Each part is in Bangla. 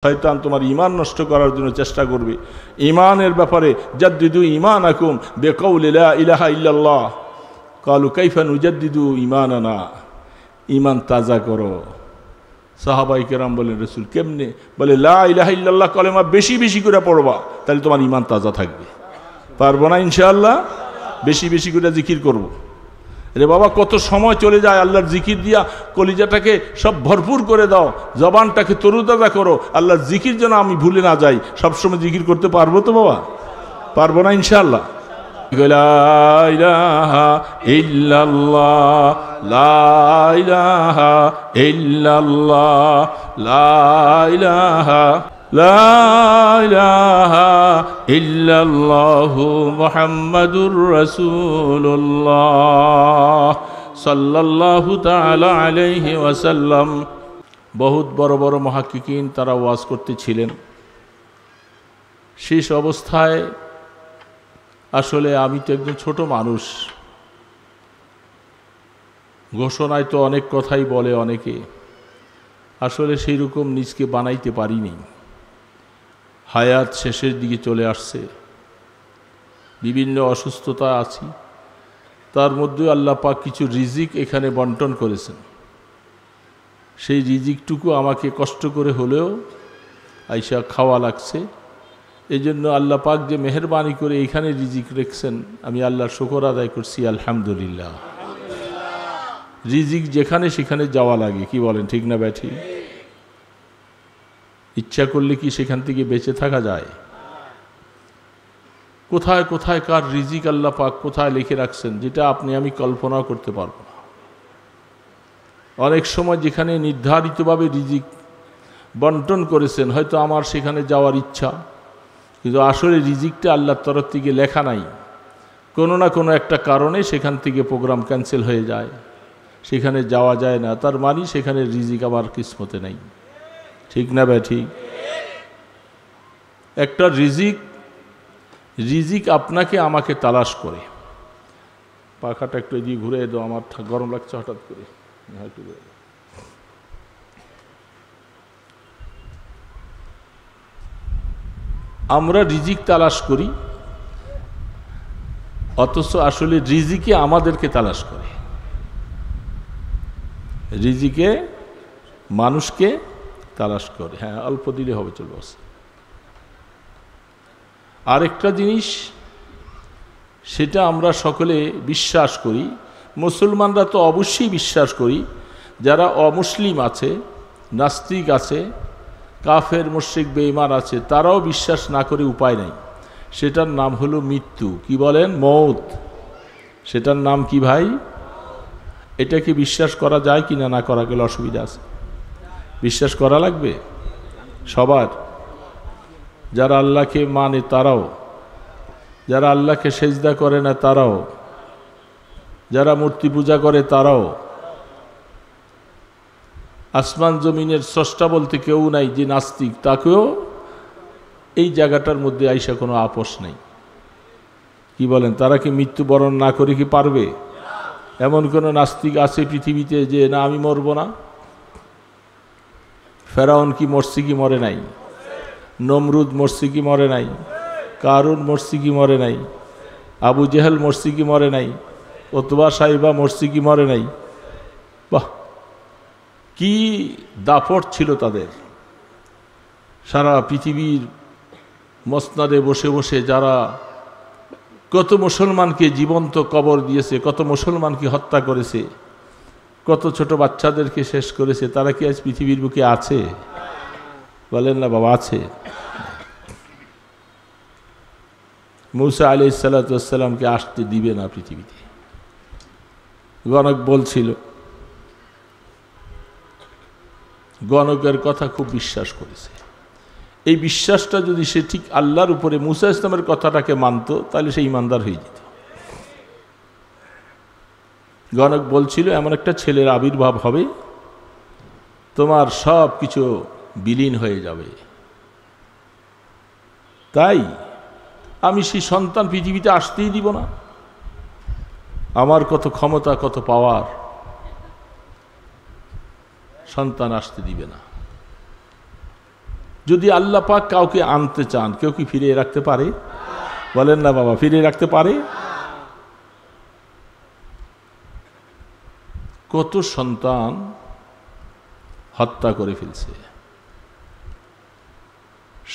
শয়তান তোমার ঈমান নষ্ট করার জন্য চেষ্টা করবে। ঈমানের ব্যাপারে জাদ্দিদু ঈমানাকুম বিকাউলি লা ইলাহা ইল্লাল্লাহ। ক্বালু কাইফা নুজাদ্দিদু ঈমানানা, ঈমান তাজা করো। সাহাবায়ে কেরাম বলেন, রাসূল কেমনে? বলে লা ইলাহা ইল্লাল্লাহ কলেমা বেশি বেশি করে পড়বা, তাহলে তোমার ঈমান তাজা থাকবে। পারবো না ইনশাআল্লাহ? বেশি বেশি করে জিকির করব। রে বাবা, কত সময় চলে যায় আল্লাহর জিকির দিয়া। কলিজাটাকে সব ভরপুর করে দাও, জবানটাকে তরুতাজা করো, আল্লাহর জিকির যেন আমি ভুলে না যাই। সবসময় জিকির করতে পারবো তো বাবা? পারবো না ইনশাআল্লাহ? লা ইলাহা ইল্লাল্লাহ, লা ইলাহা ইল্লাল্লাহ, লা ইলাহা লা ইলাহা ইল্লাল্লাহু মুহাম্মাদুর রাসূলুল্লাহ সাল্লাল্লাহু তাআলা আলাইহি ওয়াসাল্লাম। বহুত বড় বড় মুহাক্কিকিন তারা ওয়াজ করতেছিলেন। শেষ অবস্থায় আসলে আমি তো একজন ছোট মানুষ, ঘোষণায় তো অনেক কথাই বলে অনেকে, আসলে সেই রকম নিজকে বানাইতে পারিনি। হায়াত শেষের দিকে চলে আসছে, বিভিন্ন অসুস্থতা আছি, তার মধ্যে আল্লাহ পাক কিছু রিজিক এখানে বন্টন করেছেন। সেই রিজিকটুকু আমাকে কষ্ট করে হলেও আইসা খাওয়া লাগছে। এই জন্য আল্লাহ পাক যে মেহেরবানি করে এখানে রিজিক রেখেছেন, আমি আল্লাহর শুকর আদায় করছি, আলহামদুলিল্লাহ। রিজিক যেখানে সেখানে যাওয়া লাগে, কি বলেন, ঠিক না ব্যাঠি? ইচ্ছা করলে কি সেখান থেকে বেঁচে থাকা যায়? কোথায় কোথায় কার রিজিক আল্লাহ পাক কোথায় লিখে রাখছেন, যেটা আপনি আমি কল্পনাও করতে পারবো না। অনেক সময় যেখানে নির্ধারিতভাবে রিজিক বন্টন করেছেন, হয়তো আমার সেখানে যাওয়ার ইচ্ছা, কিন্তু আসলে রিজিকটা আল্লাহর তরফ থেকে লেখা নাই। কোনো না কোনো একটা কারণে সেখান থেকে প্রোগ্রাম ক্যান্সেল হয়ে যায়, সেখানে যাওয়া যায় না। তার মানে সেখানে রিজিক আমার কিসমতে নেই, ঠিক না ভাই? ঠিক। একটা রিজিক আপনাকে আমাকে তালাশ করে। পাখাটা একটু এদিকে ঘুরে দাও, আমার গরম লাগছে হঠাৎ করে। আমরা রিজিক তালাশ করি, অথচ আসলে রিজিকে আমাদেরকে তালাশ করে। রিজিকে মানুষকে তালাশ করে। হ্যাঁ, অল্প দিলে হবে, চলবে। আরেকটা জিনিস, সেটা আমরা সকলে বিশ্বাস করি, মুসলমানরা তো অবশ্যই বিশ্বাস করি, যারা অমুসলিম আছে, নাস্তিক আছে, কাফের মুশরিক বেঈমান আছে, তারাও বিশ্বাস না করে উপায় নাই। সেটার নাম হলো মৃত্যু। কি বলেন? মৌত। সেটার নাম কি ভাই? এটা কি বিশ্বাস করা যায় কি না? না করা গেলে অসুবিধা আছে? বিশ্বাস করা লাগবে সবার। যারা আল্লাহকে মানে তারাও, যারা আল্লাহকে সেজদা করে না তারাও, যারা মূর্তি পূজা করে তারাও। আসমান জমিনের স্রষ্টা বলতে কেউ নাই, যে নাস্তিক, তাকেও এই জায়গাটার মধ্যে আইসা কোনো আপোষ নেই। কি বলেন? তারা কি মৃত্যুবরণ না করে কি পারবে? এমন কোন নাস্তিক আছে পৃথিবীতে যে না আমি মরব না? ফেরাউন কি মরছে কি মরে নাই? নমরুদ মরছে কি মরে নাই? কারুন মরছে কি মরে নাই? আবু জেহেল মরছে কি মরে নাই? ওতবা সাইবা মরছে কি মরে নাই? বাহ, কি দাপট ছিল তাদের! সারা পৃথিবীর মসনাদে বসে বসে যারা কত মুসলমানকে জীবন্ত কবর দিয়েছে, কত মুসলমানকে হত্যা করেছে, কত ছোট বাচ্চাদেরকে শেষ করেছে, তারা কি আজ পৃথিবীর বুকে আছে? বলেন না বাবা, আছে। মূসা আলাইহিস সালাতু ওয়াস সালামকে আসতে দিবে না পৃথিবীতে। গণক বলছিল, গণকের কথা খুব বিশ্বাস করেছে। এই বিশ্বাসটা যদি সে ঠিক আল্লাহর উপরে মূসা ইসলামের কথাটাকে মানত, তাহলে সে ইমানদার হয়ে যেত। গণক বলছিল, এমন একটা ছেলের আবির্ভাব হবে, তোমার সব কিছু বিলীন হয়ে যাবে। তাই আমি সেই সন্তান পৃথিবীতে আসতেই দিব না। আমার কত ক্ষমতা, কত পাওয়ার, সন্তান আসতে দিবে না। যদি আল্লাহ পাক কাউকে আনতে চান, কেউ কি ফিরিয়ে রাখতে পারে? বলেন না বাবা, ফিরিয়ে রাখতে পারে? কত সন্তান হত্যা করে ফেলছে।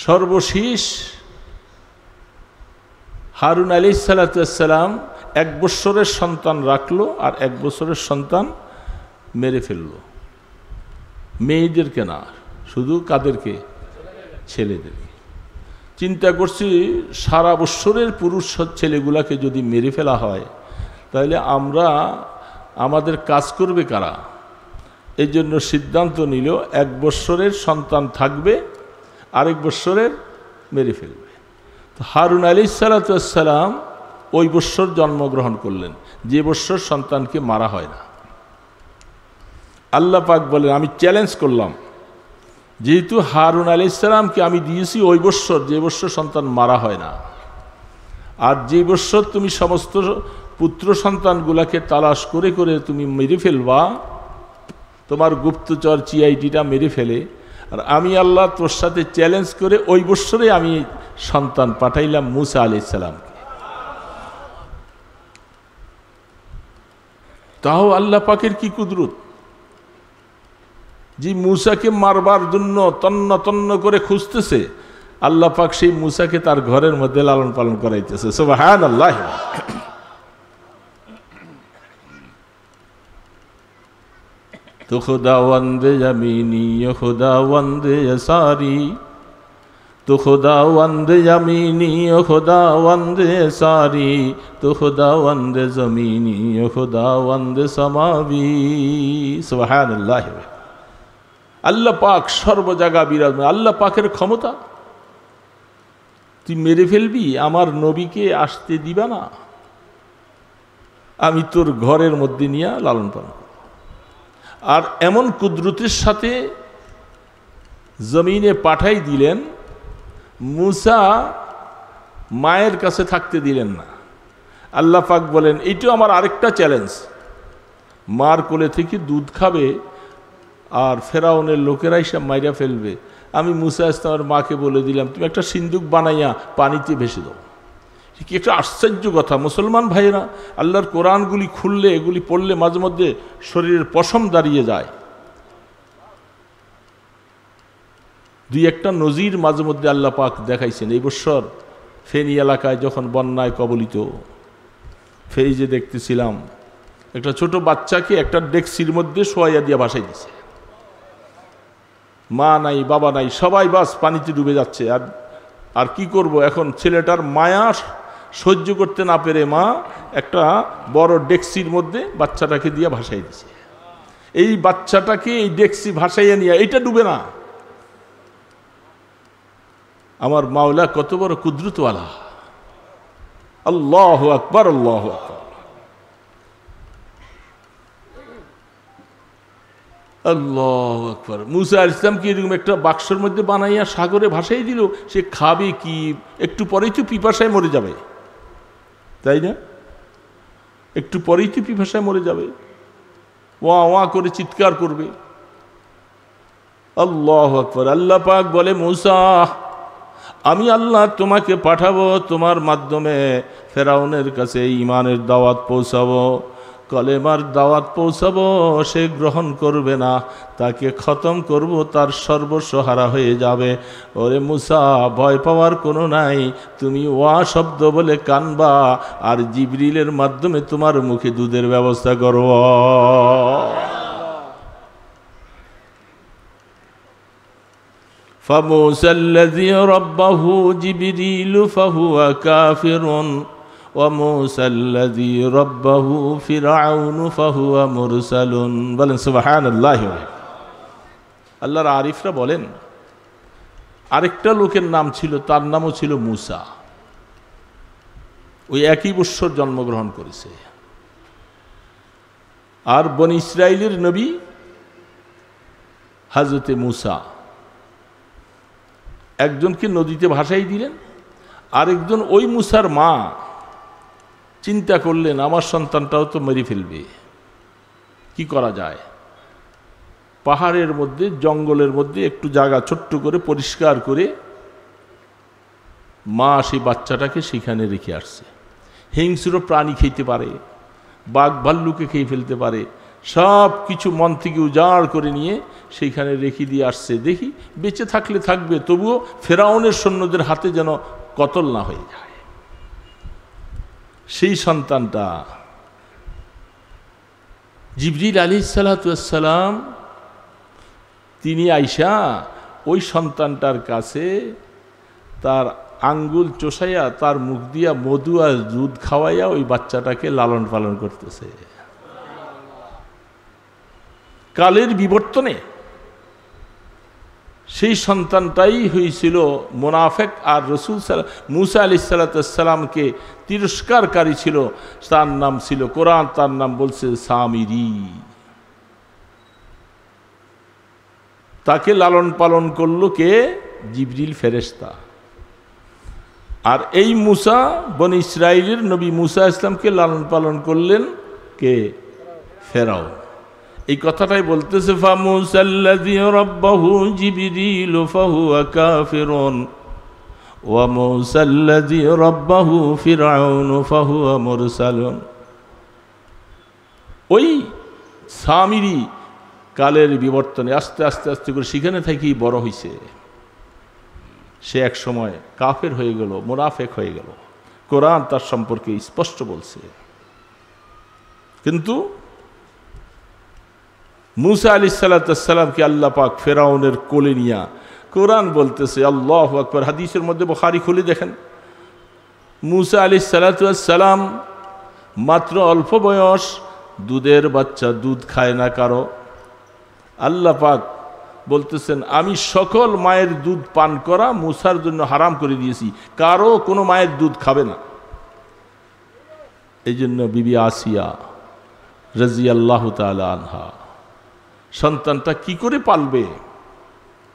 সর্বশেষ হারুন আলাইহিস সালাম 1 বছরের সন্তান রাখলো আর 1 বছরের সন্তান মেরে ফেললো। মেয়েদেরকে না, শুধু কাদেরকে? ছেলেদেরকে। চিন্তা করছি সারা বছরের পুরুষ ছেলেগুলাকে যদি মেরে ফেলা হয়, তাহলে আমাদের কাজ করবে কারা? এই জন্য সিদ্ধান্ত নিল 1 বছরের সন্তান থাকবে, আরেক বছরের মেরে ফেলবে। তো হারুন আলাইহিস সালাম ওই বছর জন্মগ্রহণ করলেন, যে বছর সন্তানকে মারা হয় না। আল্লাহ পাক বলেন, আমি চ্যালেঞ্জ করলাম, যেহেতু হারুন আলাইহিস সালামকে আমি দিয়েছি ওই বছর, যে বছর সন্তান মারা হয় না, আর যে বছর তুমি সমস্ত পুত্র সন্তানগুলাকে তালাশ করে করে তুমি মেরে ফেলবা, তোমার গুপ্তচর চিআইডিটা মেরে ফেলে, আর আমি আল্লাহ তোর সাথে চ্যালেঞ্জ করে ওই বছরে আমি সন্তান পাঠাইলাম মুসা আলাইহিস সালামকে। তাও আল্লাহ পাকের কি কুদরত, যে মুসাকে মারবার জন্য তন্ন তন্ন করে খুঁজতেছে, আল্লাহ পাক সেই মুসাকে তার ঘরের মধ্যে লালন পালন করাইতেছে। সুবহানাল্লাহ। তো খুদাওয়ান্দে জামিনী খুদাওয়ান্দে সারি, তো খুদাওয়ান্দে জামিনী খুদাওয়ান্দে সারি, তো খুদাওয়ান্দে জমিনী খুদাওয়ান্দে সামাবি। সুবহানাল্লাহ। আল্লাহ পাক সর্ব জায়গা বিরাজমান। আল্লাহ পাকের ক্ষমতা, তুই মেরে ফেলবি, আমার নবীকে আসতে দিবা না, আমি তোর ঘরের মধ্যে নিয়ে লালন পালন করব। আর এমন কুদরতের সাথে জমিনে পাঠাই দিলেন, মুসা মায়ের কাছে থাকতে দিলেন না। আল্লাহ পাক বলেন, এইটা আমার আরেকটা চ্যালেঞ্জ, মার কোলে থেকে দুধ খাবে আর ফেরাউনের লোকেরা এসে মাইরা ফেলবে। আমি মুসা ইসলামের মাকে বলে দিলাম, তুমি একটা সিন্দুক বানাইয়া পানিতে ভেসে দাও। কি একটা আশ্চর্য কথা মুসলমান ভাইয়েরা, আল্লাহর কোরআনগুলি খুললে, এগুলি পড়লে মাঝে মধ্যে শরীরের পশম দাঁড়িয়ে যায়। 2-1টা নজির মাঝে মধ্যে আল্লাহ পাক দেখাইছেন। এই বছর ফেনী এলাকায় যখন বন্যায় কবলিত, ফেইজে দেখতেছিলাম একটা ছোট বাচ্চাকে একটা ডেক্সির মধ্যে শোয়াইয়া দিয়া ভাসাই দিছে। মা নাই, বাবা নাই, সবাই বাস পানিতে ডুবে যাচ্ছে। আর কি করব এখন? ছেলেটার মায়া সহ্য করতে না পেরে মা একটা বড় ডেক্সির মধ্যে বাচ্চাটাকে দিয়ে ভাসাই দিছে। এই বাচ্চাটাকে এই ডেক্সি ভাসাইয়া নিয়ে, এইটা ডুবে না। আমার মাওলা কত বড় কুদরতওয়ালা। আল্লাহু আকবার, আল্লাহু আকবার, আল্লাহু আকবার। মুসা আলাইহিস সালামকে এরকম একটা বাক্সের মধ্যে বানাইয়া সাগরে ভাসাই দিল। সে খাবে কি? একটু পরেই তো পিপাসায় মরে যাবে, তাই না? একটু পরেই তো পিপাসায় মরে যাবে, ওয়া ওয়া করে চিৎকার করবে। আল্লাহু আকবার। আল্লাহ পাক বলে, মুসা, আমি আল্লাহ তোমাকে পাঠাবো, তোমার মাধ্যমে ফেরাউনের কাছে ঈমানের দাওয়াত পৌঁছাবো, কলেমার দাওয়াত পৌঁছাবো। সে গ্রহণ করবে না, তাকে খতম করব, তার সর্বস্ব হারা হয়ে যাবে। ওরে মুসা, ভয় পাওয়ার কোনো নাই, তুমি ওয়া শব্দ বলে কানবা, আর জিবরিলের মাধ্যমে তোমার মুখে দুধের ব্যবস্থা করব। فموسى الذي ربه جبريل فهو كافر وموسى الذي ربه فرعون فهو مرسل। বলেন সুবহানাল্লাহ। আল্লাহর আরিফরা বলেন, আরেকটা লোকের নাম ছিল, তার নামও ছিল মুসা। ওই একই বৎসর জন্মগ্রহণ করেছে। আর বনি ইসরাইলের নবী হযরতে মুসা একজনকে নদীতে ভাসাই দিলেন, আরেকজন ওই মুসার মা চিন্তা করলেন, আমার সন্তানটাও তো মেরে ফেলবে, কি করা যায়? পাহাড়ের মধ্যে জঙ্গলের মধ্যে একটু জায়গা ছোট্ট করে পরিষ্কার করে মা সেই বাচ্চাটাকে সেখানে রেখে আসছে। হিংস্র প্রাণী খেতে পারে, বাঘ ভাল্লুকে খেয়ে ফেলতে পারে, সব কিছু মন থেকে উজাড় করে নিয়ে সেইখানে রেখে দিয়ে আসছে। দেখি বেঁচে থাকলে থাকবে, তবুও ফেরাউনের সৈন্যদের হাতে যেন কতল না হয়ে যায়। সেই সন্তানটা জিবরিল আলাইহিসসালাম তিনি আইসা ওই সন্তানটার কাছে তার আঙ্গুল চোষাইয়া তার মুখ দিয়া মধু আর দুধ খাওয়াইয়া ওই বাচ্চাটাকে লালন পালন করতেছে। কালের বিবর্তনে সেই সন্তানটাই হয়েছিল মুনাফিক, আর রাসূল মুসা আলাইহিসসালামকে তিরস্কারকারী ছিল। তার নাম ছিল, কোরআন তার নাম বলছে সামিরি। তাকে লালন পালন করলো কে? জিবরিল ফেরেশতা। আর এই মুসা বনি ইসরাইলের নবী মুসা ইসলামকে লালন পালন করলেন কে? ফেরাউন। এই কথাটাই বলতেছে ফামুসাল্লাযী রাব্বাহু জিবরিল ফাহুয়া কাফিরুন ওয়া মুসাল্লাযী রাব্বাহু ফিরআউন ফাহুয়া মুরসালুন। ওই সামিরি কালের বিবর্তনে আস্তে আস্তে আস্তে করে সেখানে থেকেই বড় হয়েছে। সে এক সময় কাফের হয়ে গেল, মুনাফিক হয়ে গেল। কোরআন তার সম্পর্কে স্পষ্ট বলছে। কিন্তু মুসা আলাইহিসসালামকে আল্লাহ পাক ফেরাউনের কোলে নিয়া, কোরআন বলতেছে আল্লাহু আকবার, হাদিসের মধ্যে বুখারী খুলে দেখেন, মুসা আলাইহিসসালাম মাত্র অল্প বয়স, দুধের বাচ্চা, দুধ খায় না কারো। আল্লাহ পাক বলতেছেন আমি সকল মায়ের দুধ পান করা মুসার জন্য হারাম করে দিয়েছি, কারো কোনো মায়ের দুধ খাবে না। এই জন্য বিবি আসিয়া রাদিয়াল্লাহু তাআলা আনহা সন্তানটা কি করে পালবে,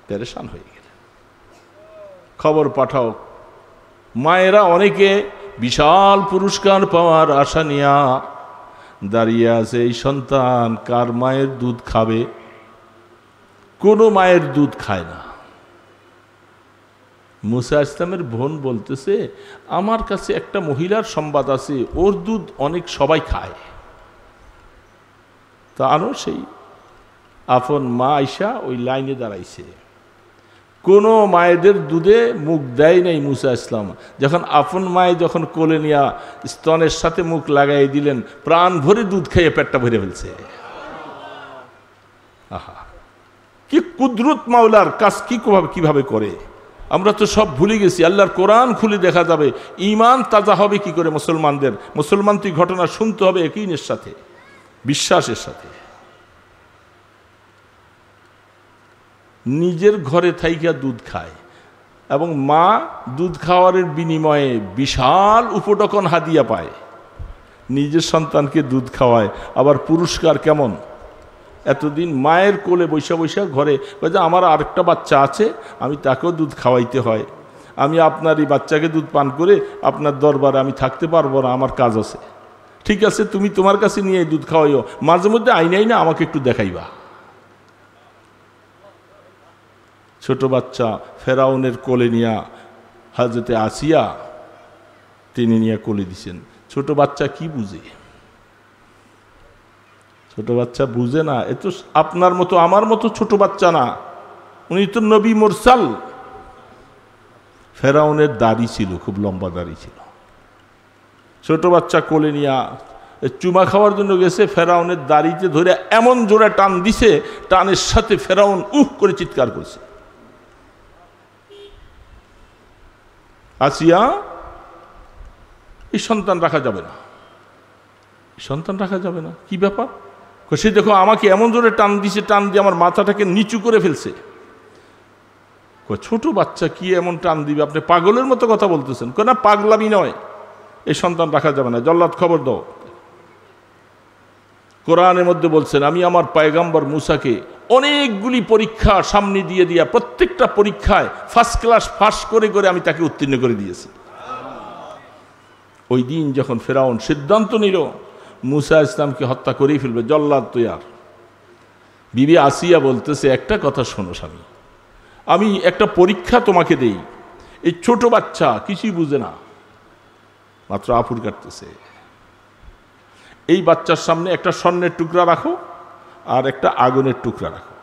পেরেশান হয়ে গেলেন। খবর পাঠাও। মায়েরা অনেকে বিশাল পুরস্কার পাওয়ার আশা নিয়া দাঁড়িয়ে আছে, এই সন্তান কার মায়ের দুধ খাবে। কোনো মায়ের দুধ খায় না। মুসা ইসলামের বোন বলতেছে আমার কাছে একটা মহিলার সংবাদ আছে, ওর দুধ অনেক সবাই খায়। তা আনো, সেই আপন মা আইসা ওই লাইনে দাঁড়াইছে। কোনো মায়েদের দুধে মুখ দেয় নাই মুসা ইসলাম। যখন আপন মায়ে যখন কোলে নিয়া স্তনের সাথে মুখ লাগাই দিলেন, প্রাণ ভরে দুধ খাইয়ে পেটটা ভরে ফেলছে। আহা, কি কুদরত মাওলার কাজ কিভাবে করে আমরা তো সব ভুলে গেছি। আল্লাহর কোরআন খুলে দেখা যাবে ঈমান তাজা হবে কি করে মুসলমানদের। মুসলমানটি ঘটনা শুনতে হবে ইয়াকিনের সাথে, বিশ্বাসের সাথে। নিজের ঘরে থাইকা দুধ খায় এবং মা দুধ খাওয়ারের বিনিময়ে বিশাল উপঢৌকন হাদিয়া পায়। নিজের সন্তানকে দুধ খাওয়ায়, আবার পুরস্কার কেমন। এতদিন মায়ের কোলে বৈশা বৈশা ঘরে আমার আরেকটা বাচ্চা আছে, আমি তাকেও দুধ খাওয়াইতে হয়, আমি আপনার এই বাচ্চাকে দুধ পান করে আপনার দরবারে আমি থাকতে পারবো না, আমার কাজ আছে। ঠিক আছে, তুমি তোমার কাছে নিয়ে দুধ খাওয়াইও, মাঝে মধ্যে আইনাই না আমাকে একটু দেখাইবা। ছোট বাচ্চা ফেরাউনের কোলে নিয়া হযরতে আসিয়া তিনি নিয়ে কোলে দিছেন। ছোট বাচ্চা কি বুঝে? ছোট বাচ্চা বুঝে না। এ তো আপনার মতো আমার মতো ছোট বাচ্চা না, উনি তো নবী মুরসাল। ফেরাউনের দাড়ি ছিল, খুব লম্বা দাড়ি ছিল। ছোট বাচ্চা কোলে নিয়া চুমা খাওয়ার জন্য গেছে, ফেরাউনের দাড়িতে ধরে এমন জোরে টান দিছে, টানের সাথে ফেরাউন উহ করে চিৎকার করছে। আসিয়া, এই সন্তান রাখা যাবে না, সন্তান রাখা যাবে না। কি ব্যাপার? সে দেখো আমাকে এমন জোরে টান দিছে, টান দিয়ে আমার মাথাটাকে নিচু করে ফেলছে। ছোট বাচ্চা কি এমন টান দিবে? আপনি পাগলের মতো কথা বলতেছেন। না, পাগলামি নয়, এই সন্তান রাখা যাবে না, জল্লাদ খবর দাও। কোরআনের মধ্যে বলছেন আমি আমার পয়গম্বর মুসাকে অনেকগুলি পরীক্ষা সামনে দিয়ে দিয়া প্রত্যেকটা পরীক্ষায় ফার্স্ট ক্লাস পাস করে করে আমি তাকে উত্তীর্ণ করে দিয়েছি। ওই দিন যখন ফেরাউন সিদ্ধান্ত নিল মুসা ইসলামকে হত্যা করেই ফেলবে, জল্লাদ তৈয়ার, বিবি আসিয়া বলতেছে, একটা কথা শোনো স্বামী, আমি একটা পরীক্ষা তোমাকে দেই। এই ছোট বাচ্চা কিছুই বুঝে না, মাত্র আপুর কাটতেছে। এই বাচ্চার সামনে একটা স্বর্ণের টুকরা রাখো আর একটা আগুনের টুকরা রাখো।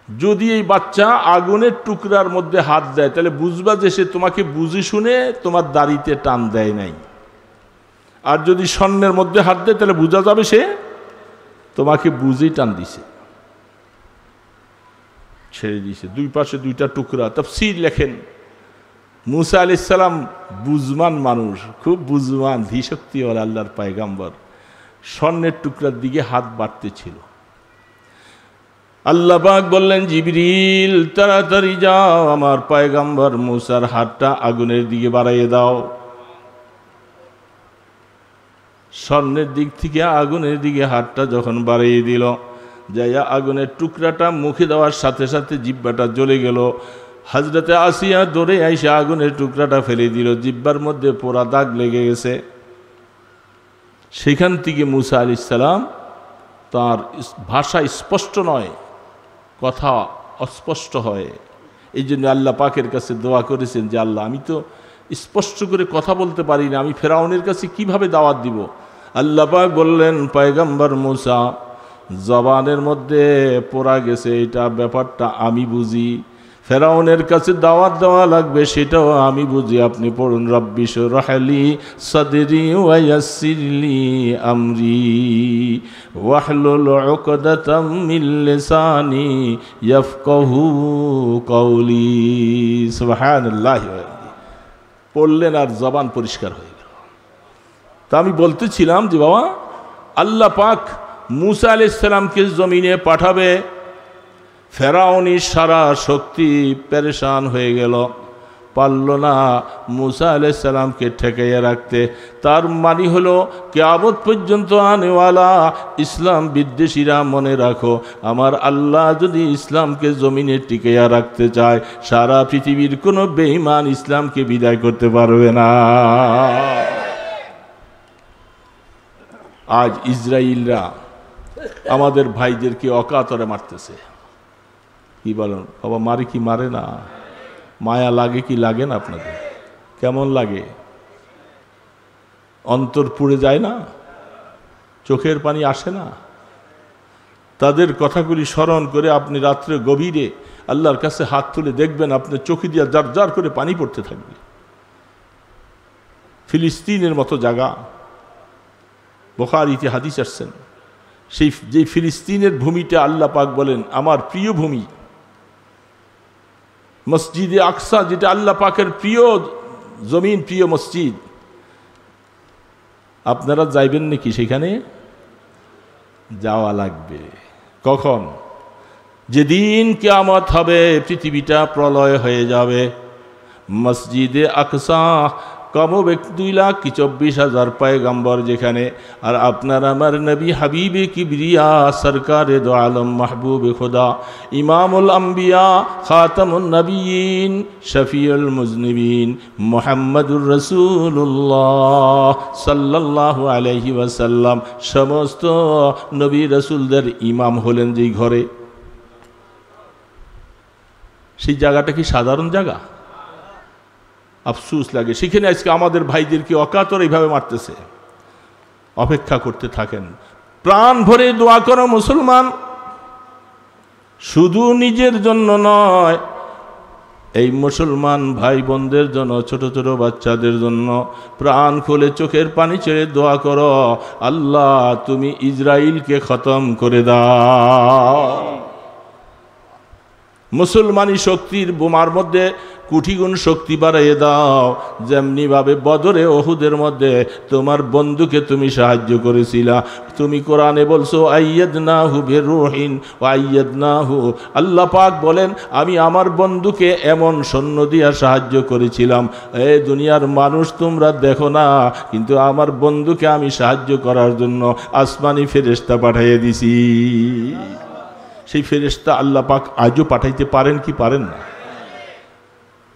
যদি এই বাচ্চা আগুনের টুকরার মধ্যে হাত দেয় তাহলে বুঝবা যে সে তোমাকে বুঝে শুনে তোমার দাড়িতে টান দেয় নাই। আর যদি স্বর্ণের মধ্যে হাত দেয় তাহলে বোঝা যাবে সে তোমাকে বুঝেই টান দিছে, ছেড়ে দিয়েছে। দুই পাশে দুইটা টুকরা। তাফসীর লেখেন, মুসা আলাইহিস সালাম বুঝমান মানুষ, খুব বুঝমান, ধীশক্তিওয়ালা আল্লাহর পয়গম্বর। স্বর্ণের টুকরার দিকে হাত বাড়তে ছিল। আল্লাহ পাক বললেন, জিবরিল তাড়াতাড়ি যাও, আমার পয়গম্বর মুসার হাতটা আগুনের দিকে বাড়াইয়ে দাও। স্বর্ণের দিক থেকে আগুনের দিকে হাতটা যখন বাড়িয়ে দিল, যাইয়া আগুনের টুকরাটা মুখে দেওয়ার সাথে সাথে জিহ্বাটা জ্বলে গেল। হযরতে আসিয়া দৌড়ে আইসা আগুনের টুকরাটা ফেলে দিল, জিহ্বার মধ্যে পোড়া দাগ লেগে গেছে। সেখান থেকে মুসা আলাইহিস সালাম, তার ভাষা স্পষ্ট নয়, কথা অস্পষ্ট হয়। এই জন্য আল্লাহ পাকের কাছে দোয়া করেছেন যে আল্লাহ, আমি তো স্পষ্ট করে কথা বলতে পারি না, আমি ফেরাউনের কাছে কিভাবে দাওয়াত দিব। আল্লাহ পাক বললেন, পয়গম্বর মুসা, জবানের মধ্যে পোড়া গেছে, এটা ব্যাপারটা আমি বুঝি। ফেরাউনের কাছে দাওয়াত দেওয়া লাগবে সেটাও আমি বুঝি। আপনি পড়ুন, রব্বি শরহ লি সাদরি ওয়া ইয়াসসির লি আমরি ওয়াহলুল উকদাতাম মিন লিসানি ইয়াফকাহু কওলি। সুবহানাল্লাহি ওয়া বিহামদিহি। পড়লেন আর জবান পরিষ্কার হয়ে গেল। তা আমি বলতেছিলাম যে বাবা, আল্লাহ পাক মুসা আলাইহিস সালামকে জমিনে পাঠাবে, ফেরাউনি সারা শক্তি পেরেশান হয়ে গেল, পারল না মুসা আলাইহিস সালামকে ঠেকাইয়া রাখতে। তার মানে হলো কিয়ামত পর্যন্ত আনেওয়ালা ইসলাম বিদ্বেষীরা মনে রাখো, আমার আল্লাহ যদি ইসলামকে জমিনে টিকাইয়া রাখতে চায়, সারা পৃথিবীর কোনো বেঈমান ইসলামকে বিদায় করতে পারবে না। আজ ইসরায়েলরা আমাদের ভাইদেরকে অকাতরে মারতেছে। কি বলেন বাবা, মারে কি মারে না? মায়া লাগে কি লাগে না? আপনাদের কেমন লাগে? অন্তর পুড়ে যায় না? চোখের পানি আসে না? তাদের কথাগুলি স্মরণ করে আপনি রাত্রে গভীরে আল্লাহর কাছে হাত তুলে দেখবেন, আপনার চোখে দিয়া জার জার করে পানি পড়তে থাকবে। ফিলিস্তিনের মতো জায়গা, বুখারীতে হাদিস আসছেন, সেই যে ফিলিস্তিনের ভূমিটা আল্লাহ পাক বলেন আমার প্রিয় ভূমি, মসজিদে আকসা যেটা আল্লাহ পাকের প্রিয় জমিন, প্রিয় মসজিদ, আপনারা যাইবেন নাকি সেখানে? যাওয়া লাগবে। কখন? যেদিন কিয়ামত হবে, পৃথিবীটা প্রলয় হয়ে যাবে, মসজিদে আকসা কমবে 2,24,000 পয়গম্বর যেখানে, আর আপনার আমার নবী হাবিবে কিবরিয়া সরকারে দো আলম মাহবুবে খুদা ইমামুল আম্বিয়া খাতামুন নবিয়িন শফিউল মুজনিবিন মুহাম্মদুর রাসূলুল্লাহ সাল্লাল্লাহু আলাইহি ওয়াসাল্লাম সমস্ত নবী রাসূলদের ইমাম হলেন যেই ঘরে, সেই জায়গাটা কি সাধারণ জায়গা? আফসোস লাগে, সেখানে আজকে আমাদের ভাইদেরকে অকাতর এইভাবে মারতেছে। অপেক্ষা করতে থাকেন, প্রাণ ভরে দোয়া করো মুসলমান, শুধু নিজের জন্য নয়, এই মুসলমান ভাই বোনদের জন্য, ছোট ছোট বাচ্চাদের জন্য প্রাণ খুলে চোখের পানি ছেড়ে দোয়া করো, আল্লাহ তুমি ইসরায়েলকে খতম করে দাও। মুসলমানি শক্তির বোমার মধ্যে কোটিগুণ শক্তি বাড়াইয়ে দাও, যেমনিভাবে বদরে ওহুদের মধ্যে তোমার বন্ধুকে তুমি সাহায্য করেছিলা। তুমি কোরআনে বলছো আইয়াদনাহু বিরূহিন ওয়া আইয়াদনাহু, আল্লাহ পাক বলেন আমি আমার বন্ধুকে এমন সৈন্য দিয়া সাহায্য করেছিলাম, এই দুনিয়ার মানুষ তোমরা দেখো না, কিন্তু আমার বন্ধুকে আমি সাহায্য করার জন্য আসমানি ফেরেশতা পাঠিয়ে দিছি। সেই ফেরেশতা আল্লাহ পাক আজও পাঠাইতে পারেন কি পারেন না?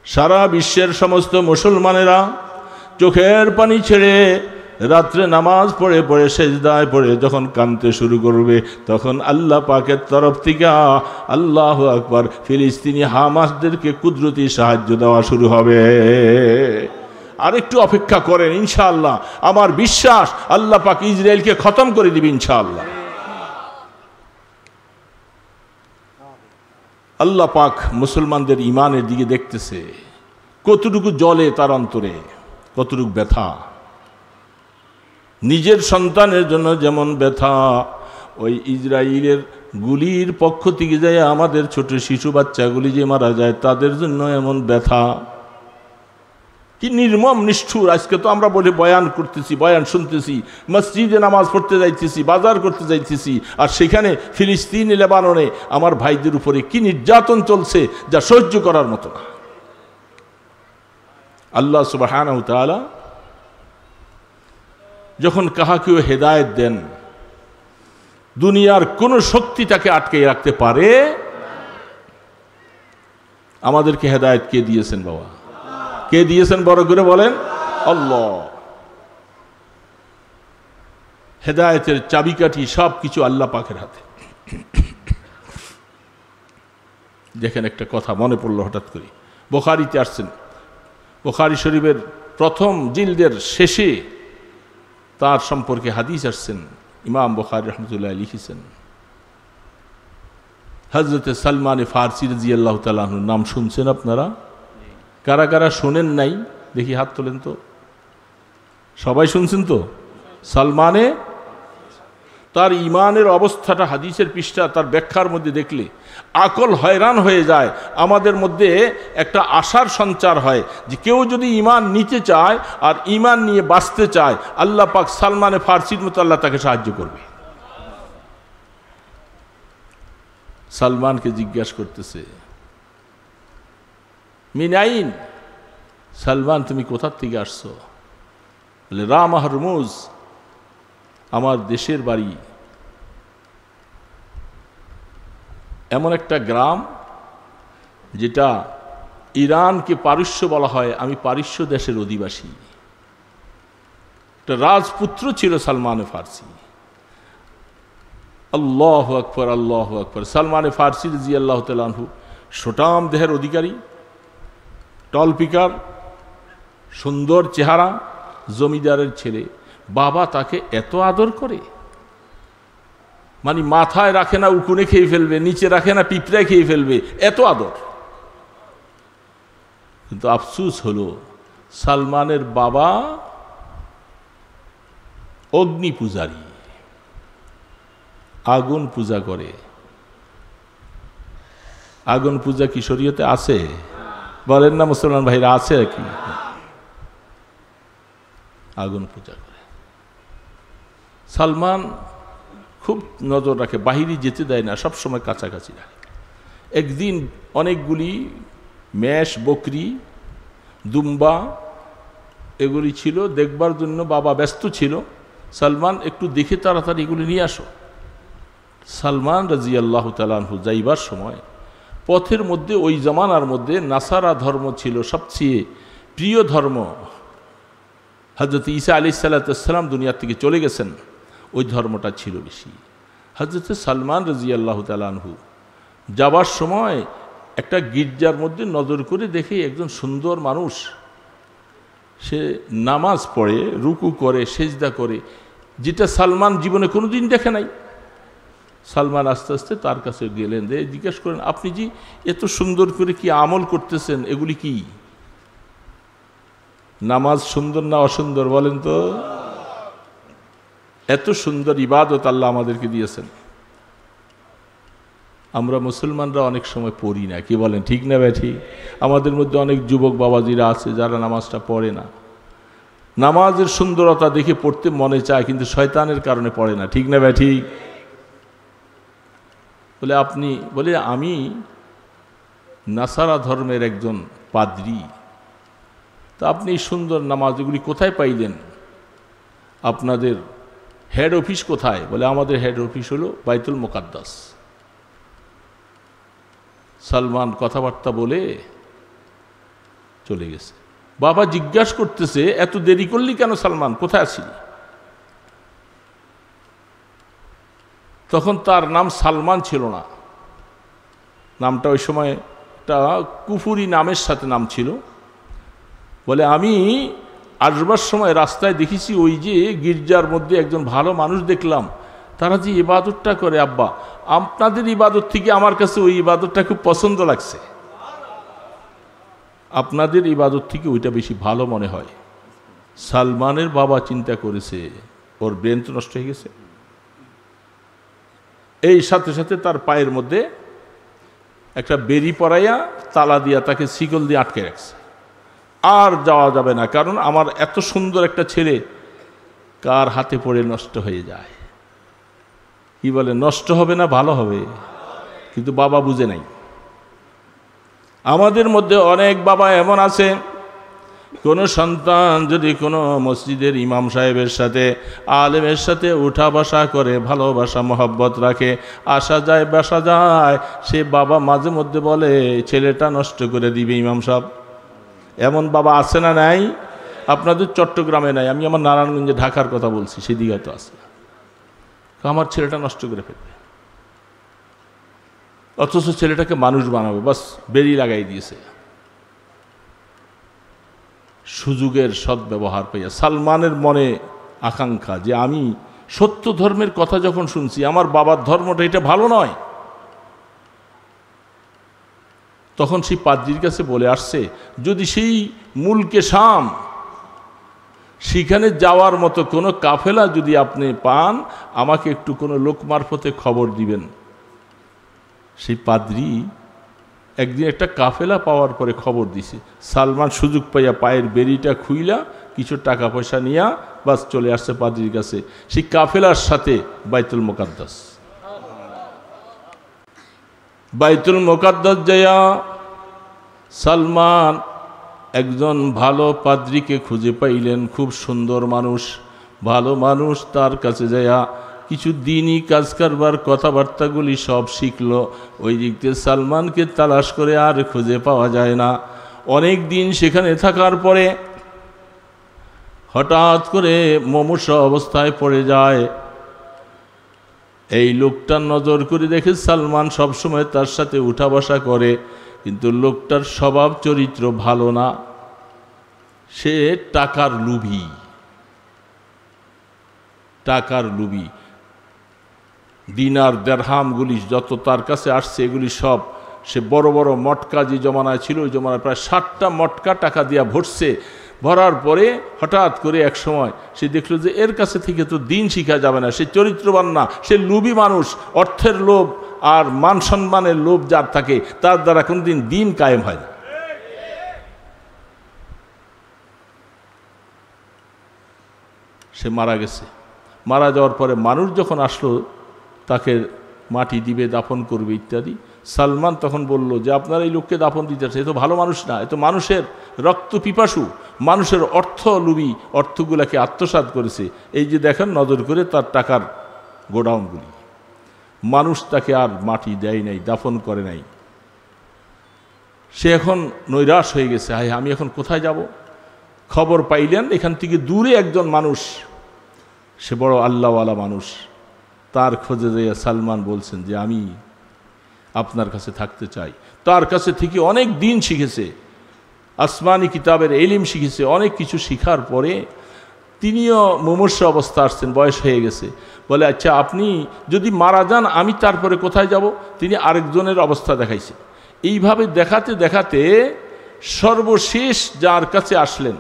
সারা বিশ্বের সমস্ত মুসলমানেরা চোখের পানি ছেড়ে রাত্রে নামাজ পড়ে পড়ে সেজদায় পড়ে যখন কাঁদতে শুরু করবে, তখন আল্লাহ পাকের তরফ থেকে আল্লাহু আকবার ফিলিস্তিনি হামাসদেরকে কুদরতি সাহায্য দেওয়া শুরু হবে। আর একটু অপেক্ষা করেন, ইনশাআল্লাহ আমার বিশ্বাস আল্লাহ পাক ইসরায়েলকে খতম করে দিবে ইনশাআল্লাহ। আল্লাহ পাক মুসলমানদের ইমানের দিকে দেখতেছে, কতটুকু জ্বলে তার অন্তরে, কতটুকু ব্যথা। নিজের সন্তানের জন্য যেমন ব্যথা, ওই ইসরায়েলের গুলির পক্ষ থেকে যায় আমাদের ছোট শিশু বাচ্চাগুলি যে মারা যায় তাদের জন্য এমন ব্যথা। কি নির্মম নিষ্ঠুর। আজকে তো আমরা বলে বয়ান করতেছি, বয়ান শুনতেছি, মসজিদে নামাজ পড়তে যাইতেছি, বাজার করতে যাইতেছি, আর সেখানে ফিলিস্তিন লেবাননে আমার ভাইদের উপরে কি নির্যাতন চলছে যা সহ্য করার মতো না। আল্লাহ সুবহানাহু ওয়া তাআলা যখন কাহাকেও হেদায়েত দেন, দুনিয়ার কোন শক্তি তাকে আটকে রাখতে পারে? আমাদেরকে হেদায়েত কে দিয়েছেন বাবা? কে দিয়েছেন? বড় করে বলেন। আল্লাহ। হেদায়েতের চাবিকাঠি সব কিছু আল্লাহ পাকের হাতে। দেখেন, একটা কথা মনে পড়লো হঠাৎ করে, বুখারীতে আসছেন, বুখারী শরীফের প্রথম জিলদের শেষে তার সম্পর্কে হাদিস আসছেন। ইমাম বুখারী রাহমাতুল্লাহ লিখেছেন, হযরত সালমান ফারসি রাদিয়াল্লাহু তাআলা আনহুর নাম শুনছেন আপনারা? কারা কারা শোনেন নাই দেখি হাত তোলেন তো। সবাই শুনছেন তো? সালমানে, তার ইমানের অবস্থাটা হাদিসের পৃষ্ঠা তার ব্যাখ্যার মধ্যে দেখলে আকল হয়রান হয়ে যায়। আমাদের মধ্যে একটা আশার সঞ্চার হয় যে কেউ যদি ইমান নিতে চায় আর ইমান নিয়ে বাঁচতে চায়, আল্লাহ পাক সালমানে ফারসির মতো আল্লাহ তাকে সাহায্য করবে। সালমানকে জিজ্ঞাসা করতেছে, মিনাইন, সালমান তুমি কোথা থেকে আসছো? বলে, রাম হরমুজ, আমার দেশের বাড়ি এমন একটা গ্রাম যেটা ইরানকে পারস্য বলা হয়, আমি পারস্য দেশের অধিবাসী। একটা রাজপুত্র ছিল সালমান ফারসি। আল্লাহু আকবার, আল্লাহু আকবার। সালমান ফারসি রাদিয়াল্লাহু তাআলা আনহু সুঠাম দেহের অধিকারী, টলপিকার, সুন্দর চেহারা, জমিদারের ছেলে। বাবা তাকে এত আদর করে, মানে মাথায় রাখে না উকুনে খেয়ে ফেলবে, নিচে রাখে না পিঁপড়ায় খেয়ে ফেলবে, এত আদর। কিন্তু আফসুস হলো সালমানের বাবা অগ্নি পূজারী, আগুন পূজা করে। আগুন পূজা কি শরীয়তে আছে? বলেন না মুসলমান ভাইরা, আছে কি? আগুন পূজা করে। সালমান খুব নজর রাখে, বাহিরে যেতে দেয় না, সবসময় কাছাকাছি রাখে। একদিন অনেকগুলি মেষ, বকরি, দুম্বা এগুলি ছিল দেখবার জন্য। বাবা ব্যস্ত ছিল, সালমান একটু দেখে তাড়াতাড়ি এগুলি নিয়ে আসো। সালমান রাদিয়াল্লাহু তাআলা আনহু যাইবার সময় পথের মধ্যে, ওই জামানার মধ্যে নাসারা ধর্ম ছিল সবচেয়ে প্রিয় ধর্ম। হযরত ঈসা আলাইহিস সালাম দুনিয়া থেকে চলে গেছেন, ওই ধর্মটা ছিল বেশি। হযরত সালমান রাদিয়াল্লাহু তাআলা আনহু যাবার সময় একটা গির্জার মধ্যে নজর করে দেখে একজন সুন্দর মানুষ, সে নামাজ পড়ে, রুকু করে, সেজদা করে, যেটা সালমান জীবনে কোনোদিন দেখে নাই। সালমান আস্তে আস্তে তার কাছে গেলেন, জিজ্ঞেস করেন, আপনি যে এত সুন্দর করে কি আমল করতেছেন, এগুলি কি? নামাজ সুন্দর না অসুন্দর বলেন তো? এত সুন্দর ইবাদত আল্লাহ আমাদেরকে দিয়েছেন, আমরা মুসলমানরা অনেক সময় পড়ি না, কি বলেন? ঠিক না ভাই? ঠিক। আমাদের মধ্যে অনেক যুবক বাবাজিরা আছে যারা নামাজটা পড়ে না। নামাজের সুন্দরতা দেখে পড়তে মনে চায়, কিন্তু শয়তানের কারণে পড়ে না, ঠিক না ভাই? ঠিক। বলে, আপনি, বলে আমি নাসারা ধর্মের একজন পাদ্রী, তা আপনি সুন্দর নামাজগুলি কোথায় পাইলেন? আপনাদের হেড অফিস কোথায়? বলে, আমাদের হেড অফিস হলো বাইতুল মুকাদ্দাস। সালমান কথাবার্তা বলে চলে গেছে। বাবা জিজ্ঞাসা করতেছে, এত দেরি করলি কেন সালমান, কোথায় আছিলি? তখন তার নাম সালমান ছিল না, নামটা ওই সময় একটা কুফুরি নামের সাথে নাম ছিল। বলে আমি আসবার সময় রাস্তায় দেখেছি ওই যে গির্জার মধ্যে একজন ভালো মানুষ দেখলাম, তারা যে ইবাদতটা করে, আব্বা আপনাদের ইবাদত থেকে আমার কাছে ওই ইবাদতটা খুব পছন্দ লাগছে, আপনাদের ইবাদত থেকে ওইটা বেশি ভালো মনে হয়। সালমানের বাবা চিন্তা করেছে ওর ব্রেন তো নষ্ট হয়ে গেছে, এই সাথে সাথে তার পায়ের মধ্যে একটা বেরি পরাইয়া তালা দিয়া তাকে শিকল দিয়ে আটকে রাখছে, আর যাওয়া যাবে না, কারণ আমার এত সুন্দর একটা ছেলে কার হাতে পড়ে নষ্ট হয়ে যায়। কি বলে, নষ্ট হবে না ভালো হবে, কিন্তু বাবা বুঝে নাই। আমাদের মধ্যে অনেক বাবা এমন আছে, কোনো সন্তান যদি কোনো মসজিদের ইমাম সাহেবের সাথে আলেমের সাথে উঠা বসা করে, ভালোবাসা মহব্বত রাখে, আসা যায় বাসা যায়, সে বাবা মাঝে মধ্যে বলে ছেলেটা নষ্ট করে দিবে ইমাম সাহেব। এমন বাবা আছে না নাই? আপনাদের চট্টগ্রামে নাই, আমি আমার নারায়ণগঞ্জে ঢাকার কথা বলছি, সেদিকে তো আছে। আমার ছেলেটা নষ্ট করে ফেলবে, অথচ ছেলেটাকে মানুষ বানাবে, বাস বেরি লাগাই দিয়েছে। সুযোগের সদ্ব্যবহার পাইয়া সালমানের মনে আকাঙ্ক্ষা যে আমি সত্য ধর্মের কথা যখন শুনছি, আমার বাবার ধর্মটা এটা ভালো নয়, তখন সেই পাদ্রীর কাছে বলে আসছে যদি সেই মুলকে শাম সেখানে যাওয়ার মতো কোনো কাফেলা যদি আপনি পান, আমাকে একটু কোনো লোক মারফতে খবর দিবেন। সেই পাদ্রী একদিন একটা কাফেলা পাওয়ার পরে খবর দিছে। সালমান সুযোগ পাইয়া পায়ের বেরিটা খুইলা কিছু টাকা পয়সা নিয়া বাস চলে আসছে পাদ্রীর কাছে। সেই কাফেলার সাথে বাইতুল মুকাদ্দাস, বাইতুল মুকাদ্দাস যাইয়া সালমান একজন ভালো পাদ্রীকে খুঁজে পাইলেন, খুব সুন্দর মানুষ, ভালো মানুষ। তার কাছে যাইয়া কিছু দিনই কাজ কারবার কথাবার্তাগুলি সব শিখল। ওই দিক থেকে সালমানকে তালাশ করে আর খুঁজে পাওয়া যায় না। অনেক দিন সেখানে থাকার পরে হঠাৎ করে মুমূর্ষ অবস্থায় পড়ে যায়। এই লোকটার নজর করে দেখে সালমান সবসময় তার সাথে উঠা বসা করে, কিন্তু লোকটার স্বভাব চরিত্র ভালো না, সে টাকার লোভী, টাকার লোভী। দিনার দেরহামগুলি যত তার কাছে আসছে এগুলি সব সে বড় বড় মটকা যে জমানায় ছিল, ওই জমানায় প্রায় 60টা মটকা টাকা দিয়া ভরছে। ভরার পরে হঠাৎ করে এক সময় সে দেখলো যে এর কাছে থেকে তো দিন শিখা যাবে না, সে চরিত্রবান না, সে লোভী মানুষ। অর্থের লোভ আর মান সম্মানের লোভ যার থাকে তার দ্বারা কোনদিন দিন কায়েম হয় না। সে মারা গেছে। মারা যাওয়ার পরে মানুষ যখন আসলো তাকে মাটি দিবে, দাফন করবে ইত্যাদি, সালমান তখন বলল যে আপনারা এই লোককে দাফন দিতে চাচ্ছে, এ তো ভালো মানুষ না, এ তো মানুষের রক্ত পিপাসু, মানুষের অর্থ লুবি, অর্থগুলাকে আত্মসাৎ করেছে। এই যে দেখেন নজর করে তার টাকার গোডাউনগুলি, মানুষ তাকে আর মাটি দেয় নাই, দাফন করে নাই। সে এখন নৈরাশ হয়ে গেছে, হায় আমি এখন কোথায় যাব। খবর পাইলেন এখান থেকে দূরে একজন মানুষ, সে বড় আল্লাহওয়ালা মানুষ, তার খোঁজে যাইয়া সালমান বলছেন যে আমি আপনার কাছে থাকতে চাই। তার কাছে থেকে অনেক দিন শিখেছে, আসমানি কিতাবের এলিম শিখেছে, অনেক কিছু শিখার পরে তিনিও মুমূর্ষ অবস্থা আসছেন, বয়স হয়ে গেছে। বলে আচ্ছা আপনি যদি মারা যান আমি তারপরে কোথায় যাব। তিনি আরেকজনের অবস্থা দেখাইছে। এইভাবে দেখাতে দেখাতে সর্বশেষ যার কাছে আসলেন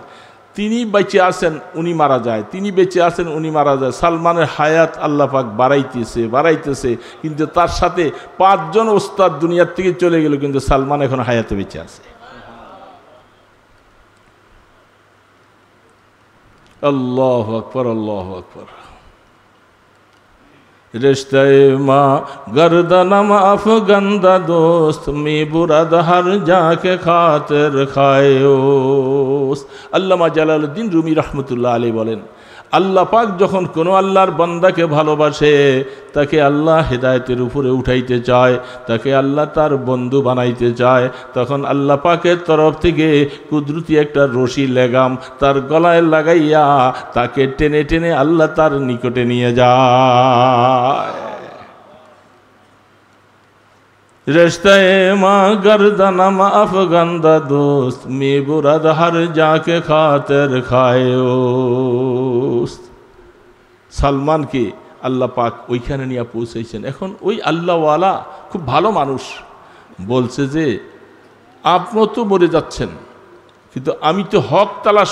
তিনি বেঁচে আছেন, উনি মারা যায়, তিনি বেঁচে আছেন, উনি মারা যায়। সালমানের হায়াত আল্লাহ পাক বাড়াইতেছে, কিন্তু তার সাথে 5 জন ওস্তাদ দুনিয়ার থেকে চলে গেল, কিন্তু সালমান এখন হায়াতে বেঁচে আছে। আল্লাহু আকবার, আল্লাহু আকবার। रिश्ते माँ गर्दनम अफगंदा दोस्त मी बुरद हर जाके खातिर खायोस। আল্লামা জালালউদ্দিন রুমি রহমতুল্লাহ আলাইহি বলেন, আল্লাহ পাক যখন কোনো আল্লাহর বান্দাকে ভালোবাসে তাকে আল্লাহ হেদায়েতের উপরে উঠাইতে চায়, তাকে আল্লাহ তার বন্ধু বানাইতে চায়, তখন আল্লাহ পাকের তরফ থেকে কুদরতি একটা রশি লেগাম তার গলায় লাগাইয়া তাকে টেনে টেনে আল্লাহ তার নিকটে নিয়ে যায়। रिश्ते माँ गर्दनम अफगंदा दोस्त मी बुरद हर जाके खातिर खायोस्त। সালমানকে আল্লাহ পাক ওইখানে নিয়ে পৌঁছেছেন। এখন ওই আল্লাহওয়ালা খুব ভালো মানুষ, বলছে যে আপনিও তো মরে যাচ্ছেন, কিন্তু আমি তো হক তালাশ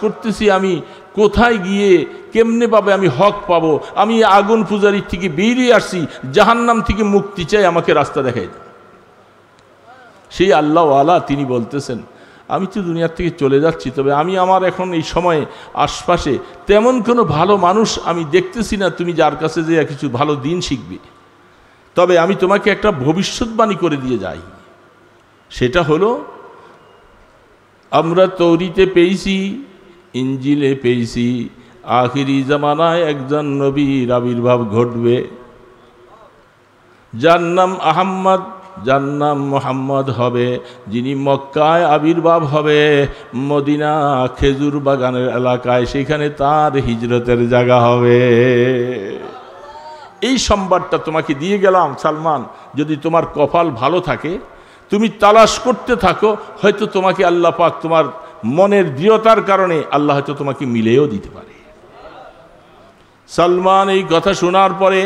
করতেছি, আমি কোথায় গিয়ে কেমনে পাবে আমি হক পাবো, আমি আগুন পূজারির থেকে বেরিয়ে আসছি, জাহান্নাম থেকে মুক্তি চাই, আমাকে রাস্তা দেখাই দেন। সেই আল্লাহওয়ালা তিনি বলতেছেন আমি তো দুনিয়ার থেকে চলে যাচ্ছি, তবে আমি আমার এখন এই সময়ে আশপাশে তেমন কোনো ভালো মানুষ আমি দেখতেছি না তুমি যার কাছে যে কিছু ভালো দিন শিখবে, তবে আমি তোমাকে একটা ভবিষ্যৎবাণী করে দিয়ে যাই। সেটা হলো আমরা তৌরিতে পেয়েছি, ইঞ্জিলে পেয়েছি, আখিরি জামানায় একজন নবীর আবির্ভাব ঘটবে, যার নাম আহম্মদ, যার নাম মোহাম্মদ হবে, যিনি মক্কায় আবির্ভাব হবে, মদিনা খেজুর বাগানের এলাকায়, সেখানে তার হিজরতের জায়গা হবে। এই সংবাদটা তোমাকে দিয়ে গেলাম সালমান, যদি তোমার কপাল ভালো থাকে, তুমি তালাশ করতে থাকো, হয়তো তোমাকে আল্লাহ পাক তোমার মনের দৃঢ়তার কারণে আল্লাহ হয়তো তোমাকে মিলেও দিতে পারে। সালমান এই কথা শোনার পরে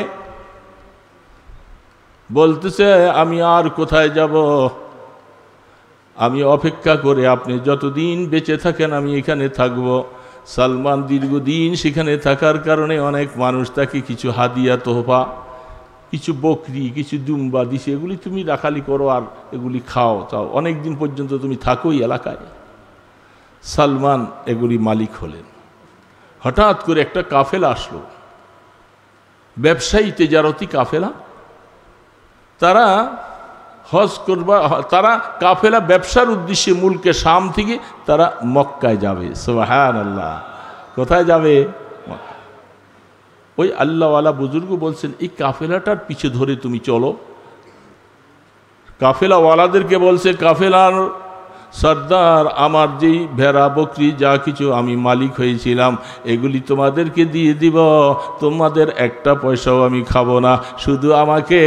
বলতেছে আমি আর কোথায় যাব, আমি অপেক্ষা করে আপনি যতদিন বেঁচে থাকেন আমি এখানে থাকব। সালমান দীর্ঘদিন সেখানে থাকার কারণে অনেক মানুষ তাকে কিছু হাদিয়া তোহফা, কিছু বকরি, কিছু দুম্বা দিছে, এগুলি তুমি রাখালি করো আর এগুলি খাও, তাও অনেক দিন পর্যন্ত তুমি থাকো এই এলাকায়। সালমান এগুলি মালিক হলেন। হঠাৎ করে একটা কাফেলা আসলো, ব্যবসায়ী তেজারতি কাফেলা, তারা হজ করবা, তারা কাফেলা ব্যবসার উদ্দেশ্যে মুলকে শাম থেকে তারা মক্কায় যাবে। সুবহানাল্লাহ। কোথায় যাবে? মক্কা। ওই আল্লাহওয়ালা বুজুর্গ বলছেন এই কাফেলাটার পিছে ধরে তুমি চলো। কাফেলাওয়ালাদেরকে বলছে কাফেলার সর্দার, আমার যেই ভেড়া বকরি যা কিছু আমি মালিক হয়েছিলাম এগুলি তোমাদেরকে দিয়ে দিব, তোমাদের একটা পয়সাও আমি খাবো না, শুধু আমাকে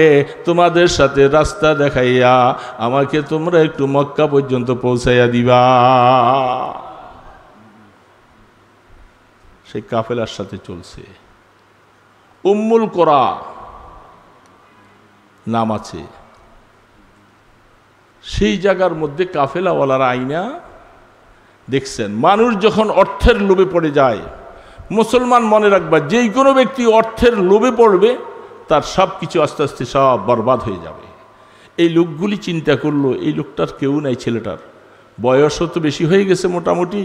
তোমাদের সাথে রাস্তা দেখাইয়া আমাকে তোমরা একটু মক্কা পর্যন্ত পৌঁছাইয়া দিবা। সেই কাফেলার সাথে চলছে। উম্মুল কোরা নাম আছে, সেই জায়গার মধ্যে কাফেলাওয়ালারা আইনা দেখছেন মানুষ যখন অর্থের লোভে পড়ে যায়, মুসলমান মনে রাখবা যেই কোনো ব্যক্তি অর্থের লোভে পড়বে তার সব কিছু আস্তে আস্তে সব বরবাদ হয়ে যাবে। এই লোকগুলি চিন্তা করলো এই লোকটার কেউ নাই, ছেলেটার বয়সও তো বেশি হয়ে গেছে মোটামুটি,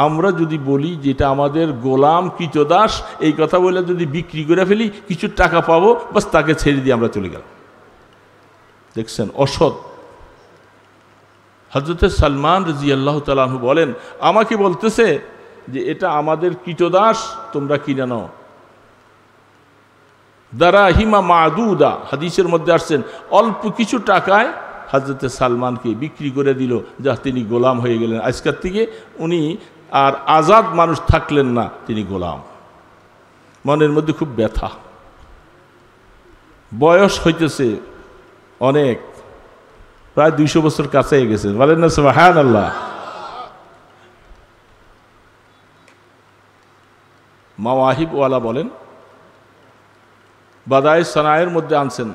আমরা যদি বলি যেটা আমাদের গোলাম কৃতদাস, এই কথা বলে যদি বিক্রি করে ফেলি কিছু টাকা পাবো, বাস তাকে ছেড়ে দিয়ে আমরা চলে গেলাম। দেখছেন অসৎ। হযরত সালমান রাদিয়াল্লাহু তাআলা আনহু বলেন আমাকে বলতেছে যে এটা আমাদের কৃতদাস, তোমরা কিনে নাও। দারাহিমা মাদুদা, হাদিসের মধ্যে আসছেন অল্প কিছু টাকায় হযরত সালমানকে বিক্রি করে দিল, যা তিনি গোলাম হয়ে গেলেন। আজকের থেকে উনি আর আজাদ মানুষ থাকলেন না, তিনি গোলাম। মনের মধ্যে খুব ব্যথা, বয়স হইতেছে অনেক, প্রায় 200 বছর কাছে গেছে, বলেন না সুবহানাল্লাহ। মাওয়াহিবওয়ালা বলেন বাদায়ে সানায়ের মধ্যে আনছেন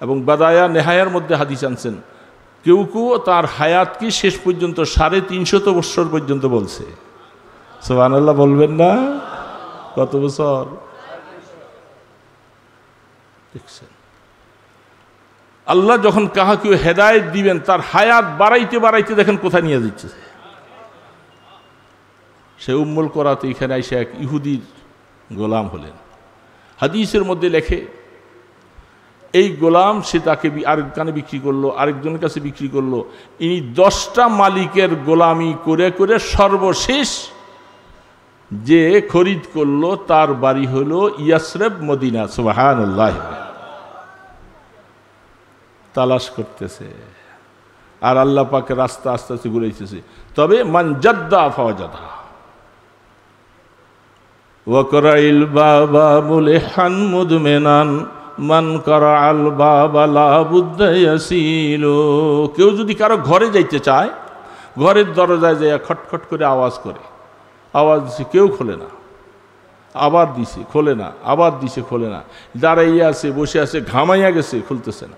এবং বাদায়া নেহায়ার মধ্যে হাদিস আনছেন, কেউ কেউ তার হায়াতকে শেষ পর্যন্ত 350 বছর পর্যন্ত বলছে। সুবহানাল্লাহ বলবেন না? কত বছর? দেখছেন আল্লাহ যখন কাহাকে হেদায়েত দিবেন তার হায়াত বাড়াইতে বাড়াইতে দেখেন কোথায় নিয়ে যাচ্ছে। সে উম্মুল কোরাতে এখানে এসে এক ইহুদির গোলাম হলেন। হাদিসের মধ্যে লেখে এই গোলাম সে তাকে আরেক কানে বিক্রি করলো, আরেকজনের কাছে বিক্রি করলো, ইনি 10টা মালিকের গোলামি করে করে সর্বশেষ যে খরিদ করলো তার বাড়ি হলো ইয়াসরিব, মদিনা। সুবহানাল্লাহ। তালাশ করতেছে আর আল্লাহ পাকের রাস্তা আস্তে আস্তে ঘুরাইতেছে। তবে মান জাদ্দা ফাওয়াজাদা ওয়াকরাইল বাবা মুলিহান মুদমিনান মান কারাল বাবা লা বুদ্দা ইয়াসিলু। কেউ যদি কারো ঘরে যাইতে চায়, ঘরের দরজায় যায় খটখট করে আওয়াজ করে, আওয়াজ দিছে কেউ খোলে না, আবার দিছে খোলে না, আবার দিছে খোলে না, দাঁড়াইয়া আছে, বসে আছে, ঘামাইয়া গেছে, খুলতেছে না।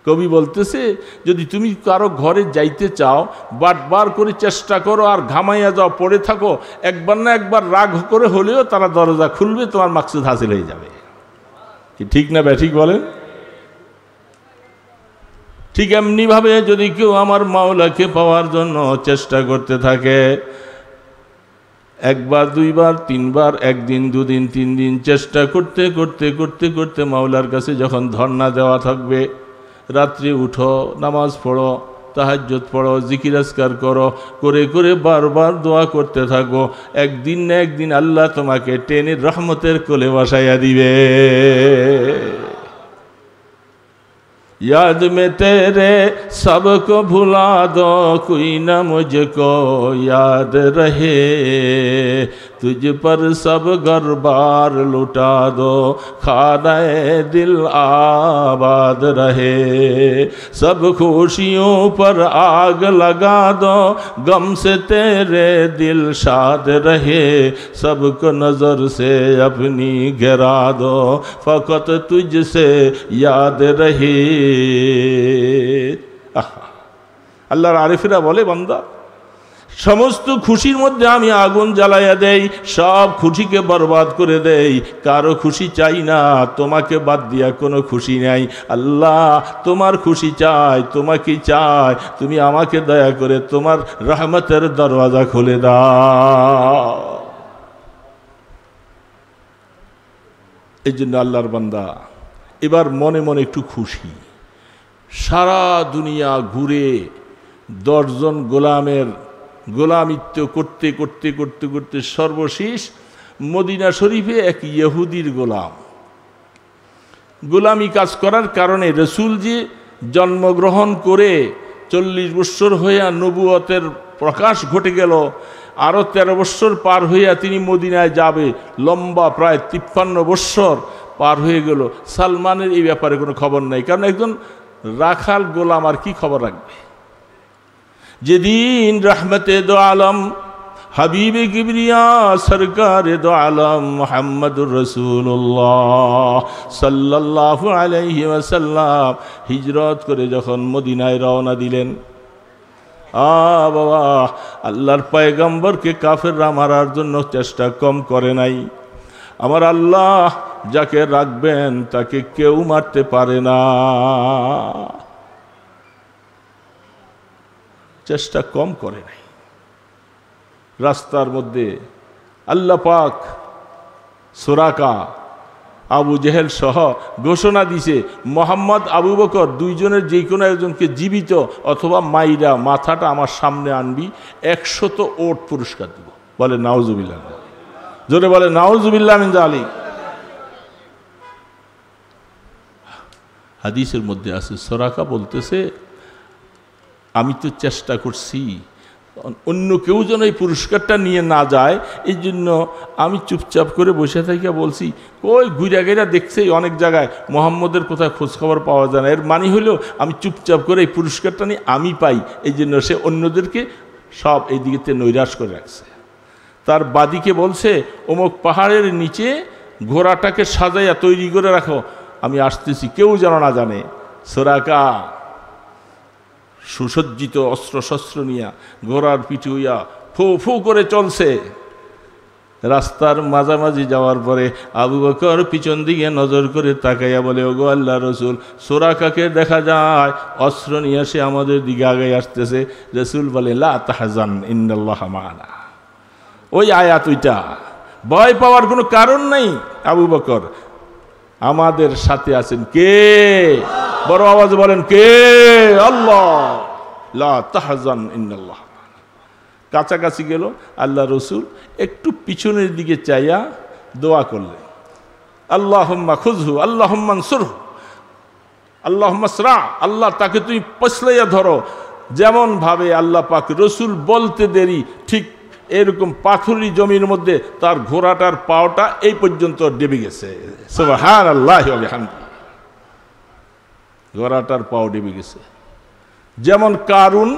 কবি বলতেছে যদি তুমি কারো ঘরে যাইতে চাও, বারবার করে চেষ্টা করো আর ঘামাইয়া যাও, পড়ে থাকো, একবার না একবার রাগ করে হলেও তারা দরজা খুলবে, তোমার মাকসুদ হাসিল হয়ে যাবে। কি ঠিক না ব্যাঠিক বলেন? ঠিক এমনিভাবে যদি কেউ আমার মাওলাকে পাওয়ার জন্য চেষ্টা করতে থাকে, একবার, দুইবার, তিনবার, একদিন, দুদিন, 3 দিন চেষ্টা করতে করতে করতে করতে মাওলার কাছে যখন ধর্ণা দেওয়া থাকবে, রাত্রে উঠো, নামাজ পড়ো, তাহাজ্জুদ পড়ো, জিকির আজকার করো, করে করে বারবার দোয়া করতে থাকো, একদিন না একদিন আল্লাহ তোমাকে টেনে রহমতের কোলে বসাইয়া দিবে। याद में तेरे सबको भुला दो, कोई ना मुझको याद रहे, तुझ पर सब घर-बार लुटा दो, खानाए दिल आबाद रहे, सब खुशियों पर आग लगा दो, गम से तेरे दिल शाद रहे, सबको नजर से अपनी गिरा दो, फकत तुझसे याद रहे। আল্লাহর আরিফেরা বলে, বান্দা সমস্ত খুশির মধ্যে আমি আগুন জ্বালাইয়া দেই, সব খুশিকে বরবাদ করে দেই, কারো খুশি চাই না, তোমাকে বাদ দিয়া কোনো খুশি নাই। আল্লাহ তোমার খুশি চাই, তোমাকে চাই, তুমি আমাকে দয়া করে তোমার রহমতের দরওয়াজা খুলে দাও। এই জন্য আল্লাহর বান্দা এবার মনে মনে একটু খুশি। সারা দুনিয়া ঘুরে 10 জন গোলামের গোলামিত্ব করতে করতে করতে করতে সর্বশেষ মদিনা শরীফে এক ইহুদির গোলামি কাজ করার কারণে রসুল যে জন্মগ্রহণ করে 40 বৎসর হইয়া নবুয়তের প্রকাশ ঘটে গেল, আরও 13 বৎসর পার হইয়া তিনি মদিনায় যাবে, লম্বা প্রায় 53 বৎসর পার হয়ে গেল। সালমানের এই ব্যাপারে কোনো খবর নাই, কারণ একজন রাখাল গোলাম আর কি খবর রাখবে। যেদিন রহমতে দো আলম হাবিবে কিবরিয়া সরকারে দো আলম মুহাম্মদুর রাসূলুল্লাহ সাল্লাল্লাহু আলাইহি ওয়াসাল্লাম হিজরত করে যখন মদিনায় রওনা দিলেন, বাবা আল্লাহর পয়গম্বরকে কাফেররা মারার জন্য চেষ্টা কম করে নাই। আমার আল্লাহ যাকে রাখবেন তাকে কেউ মারতে পারে না, চেষ্টা কম করে নাই। রাস্তার মধ্যে আল্লাহ পাক সুরাকা আবু জেহেল সহ ঘোষণা দিছে, মোহাম্মদ আবু বকর দুইজনের যে কোনো একজনকে জীবিত অথবা মাইরা মাথাটা আমার সামনে আনবি, 100 ওট পুরস্কার দিব। বলে নাউজুবিল্লাহ, জোরে বলে নাউজুবিল্লাহ মিন যালিক। হাদিসের মধ্যে আছে, সুরাকা বলতেছে আমি তো চেষ্টা করছি অন্য কেউ যেন এই পুরস্কারটা নিয়ে না যায়, এই জন্য আমি চুপচাপ করে বসে থাকিয়া বলছি, কই ঘুরা গেরা দেখছে অনেক জায়গায় মোহাম্মদের কোথায় খোঁজখবর পাওয়া যায় না। এর মানে হলো আমি চুপচাপ করে এই পুরস্কারটা নিয়ে আমি পাই, এই জন্য সে অন্যদেরকে সব এই দিকে নৈরাশ করে রাখছে। তার বাদিকে বলছে, অমুক পাহাড়ের নিচে ঘোড়াটাকে সাজাইয়া তৈরি করে রাখো, আমি আসতেছি, কেউ যেন না জানে। সুরাকা সুসজ্জিত অস্ত্রশস্ত্র নিয়া ঘোড়ার পিঠে হইয়া ফু ফু করে চলছে। রাস্তার মাঝামাঝি যাওয়ার পরে আবু বকর পিছন দিকে নজর করে তাকাইয়া বলে, ওগো আল্লাহ রসুল, সুরাকাকে দেখা যায় অস্ত্র নিয়ে সে আমাদের দিকে আগে আসতেছে। রসুল বলে, লা তাহজান ইন্নাল্লাহা মা'ানা। ওই আয়াত ওইটা, ভয় পাওয়ার কোনো কারণ নাই। আবু বকর আমাদের সাথে আছেন কে? বড় আওয়াজে বলেন কে? আল্লাহ। লা তাহজান ইন্নাল্লাহ। কাছাকাছি গেল, আল্লাহ রসুল একটু পিছনের দিকে চাইয়া দোয়া করলেন, আল্লাহুম্মা খুযহু আল্লাহুম্মা আনসুরহু আল্লাহুম্মা সরা, আল্লাহ তাকে তুই পছলাইয়া ধরো। যেমন ভাবে আল্লাহ পাক রসুল বলতে দেরি, ঠিক এরকম পাথুরি জমির মধ্যে তার ঘোড়াটার পাওটা এই পর্যন্ত ডেবে গেছে। সুবহানাল্লাহি ওয়া বিহামদিহি। গড়াটার পাও ডেবে গেছে। যেমন কারুন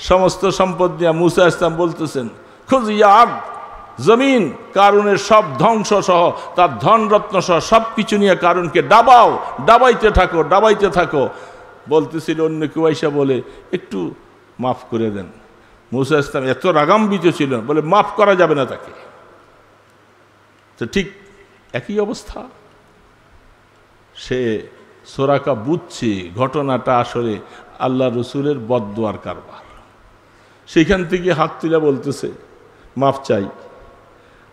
সমস্ত সম্পদ নিয়ে মুসা ইসলাম বলতেছেন, খুঁজ ইয়াদ জমিন, কারুনের সব ধ্বংস সহ তার ধন রত্ন সহ সব কিছু নিয়ে কারুনকে ডাবাও, ডাবাইতে থাকো, ডাবাইতে থাকো। বলতেছিল অন্য কেউ আইসা বলে একটু মাফ করে দেন। মুসা ইসলাম এত রাগাম্বিত ছিল, বলে মাফ করা যাবে না তাকে। তো ঠিক একই অবস্থা। সে সোরাকা বুঝছে ঘটনাটা আসলে আল্লাহ রসুলের বদদুয়ার কারবার। সেখান থেকে হাত তুলে বলতেছে, মাফ চাই,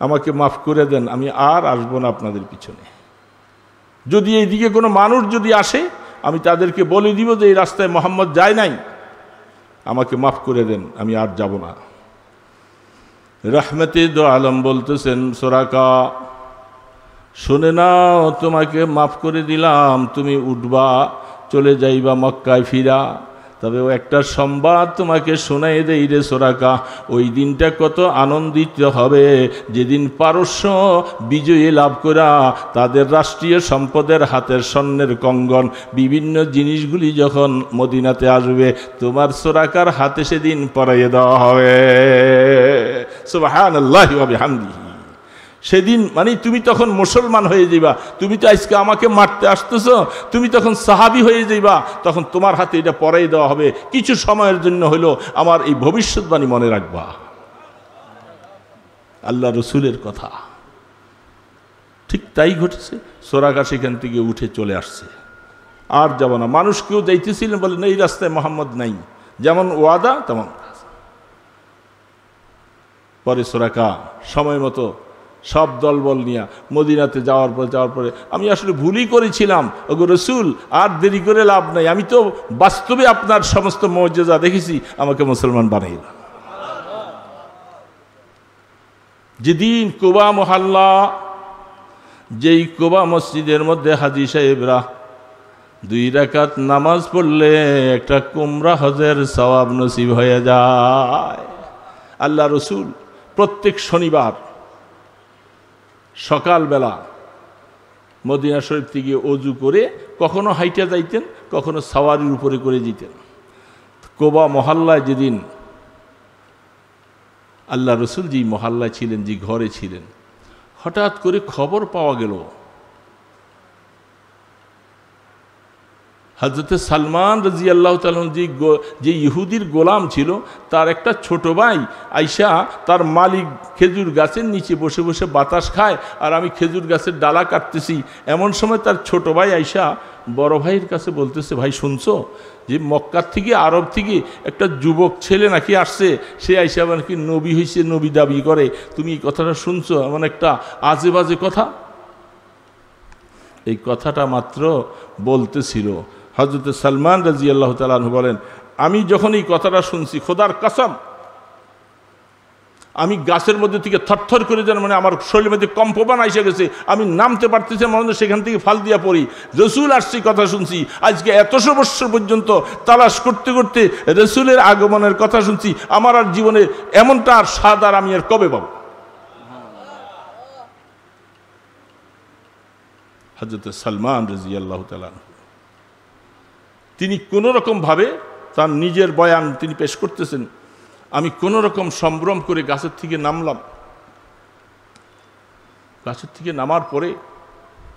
আমাকে মাফ করে দেন, আমি আর আসবো না আপনাদের পিছনে। যদি এইদিকে কোনো মানুষ যদি আসে, আমি তাদেরকে বলে দিব যে এই রাস্তায় মোহাম্মদ যায় নাই, আমাকে মাফ করে দেন, আমি আর যাব না। রহমতে দো আলম বলতেছেন, সোরাকা শুনে নাও, তোমাকে মাফ করে দিলাম, তুমি উঠবা, চলে যাইবা মক্কায় ফিরা। তবে ও একটা সংবাদ তোমাকে শোনাই দেই রে সোরাকা, ওই দিনটা কত আনন্দিত হবে যেদিন পারস্য বিজয়ী লাভ করা তাদের রাষ্ট্রীয় সম্পদের হাতের স্বর্ণের কঙ্গন বিভিন্ন জিনিসগুলি যখন মদিনাতে আসবে, তোমার সোরাকার হাতে সেদিন পরাইয়ে দেওয়া হবে। সুবহানাল্লাহি ওয়া বিহামদিহি। সেদিন মানে তুমি তখন মুসলমান হয়ে যাইবা। তুমি তো আজকে আমাকে মারতে আসতেছ, তুমি তখন সাহাবি হয়ে যাইবা, তখন তোমার হাতে এটা পরাই দেওয়া হবে। কিছু সময়ের জন্য হলো আমার এই ভবিষ্যৎবাণী মনে রাখবা। আল্লাহ রসুলের কথা ঠিক তাই ঘটেছে। সোরাকা সেখান থেকে উঠে চলে আসছে, আর যাব না। মানুষ কেউ যাইতেছিলেন, বলে না এই রাস্তায় মোহাম্মদ নাই, যেমন ওয়াদা তেমন। পরে সোরাকা সময় মতো সব দলবল নিয়ে মদিনাতে যাওয়ার পরে আমি আসলে ভুলই করেছিলাম ওগো রসুল, আর দেরি করে লাভ নাই, আমি তো বাস্তবে আপনার সমস্ত মর্যাদা দেখেছি, আমাকে মুসলমান বানাইল। যেদিন কুবা মহল্লা, যেই কুবা মসজিদের মধ্যে হাজী সাহেবরা 2 রাকাত নামাজ পড়লে একটা কুমরা হজের সওয়াব নসিব হয়ে যায়। আল্লাহ রসুল প্রত্যেক শনিবার সকালবেলা মদিনা শরীফ থেকে অজু করে কখনো হাইটা যাইতেন, কখনো সাওয়ারির উপরে করে যেতেন। কোবা মহল্লায় যেদিন আল্লাহ রসুল যে মহল্লায় ছিলেন, যে ঘরে ছিলেন, হঠাৎ করে খবর পাওয়া গেল হযরতে সালমান রাদিয়াল্লাহু তাআলা যে ইহুদির গোলাম ছিল, তার একটা ছোট ভাই আইসা তার মালিক খেজুর গাছের নিচে বসে বসে বাতাস খায়, আর আমি খেজুর গাছের ডালা কাটতেছি। এমন সময় তার ছোট ভাই আইসা বড় ভাইয়ের কাছে বলতেছে, ভাই শুনছো যে মক্কার থেকে আরব থেকে একটা যুবক ছেলে নাকি আসছে, সে আইসা নাকি নবী হয়েছে, নবী দাবি করে, তুমি এই কথাটা শুনছো? এমন একটা আজে বাজে কথা। এই কথাটা মাত্র বলতেছিল, হযরত সালমান রাদিয়াল্লাহু তাআলা আনহু বলেন, আমি যখন এই কথাটা শুনছি, খোদার কসম আমি গাছের মধ্যে থেকে থরথর করে যেন মানে আমার শরীরের মধ্যে কম্পমান এসে গেছে, আমি নামতে পারতেছি মনে, সেখান থেকে ফাল দিয়া পড়ি। রসুল আসছি কথা শুনছি, আজকে 100 বৎসর পর্যন্ত তালাশ করতে করতে রসুলের আগমনের কথা শুনছি, আমার আর জীবনে এমনটা আর স্বাদ আর আমি আর কবে পাবো? হযরত সালমান রাদিয়াল্লাহু তাআলা তিনি কোনো রকমভাবে তার নিজের বয়ান তিনি পেশ করতেছেন, আমি কোনো রকম সম্ভ্রম করে গাছের থেকে নামলাম। গাছের থেকে নামার পরে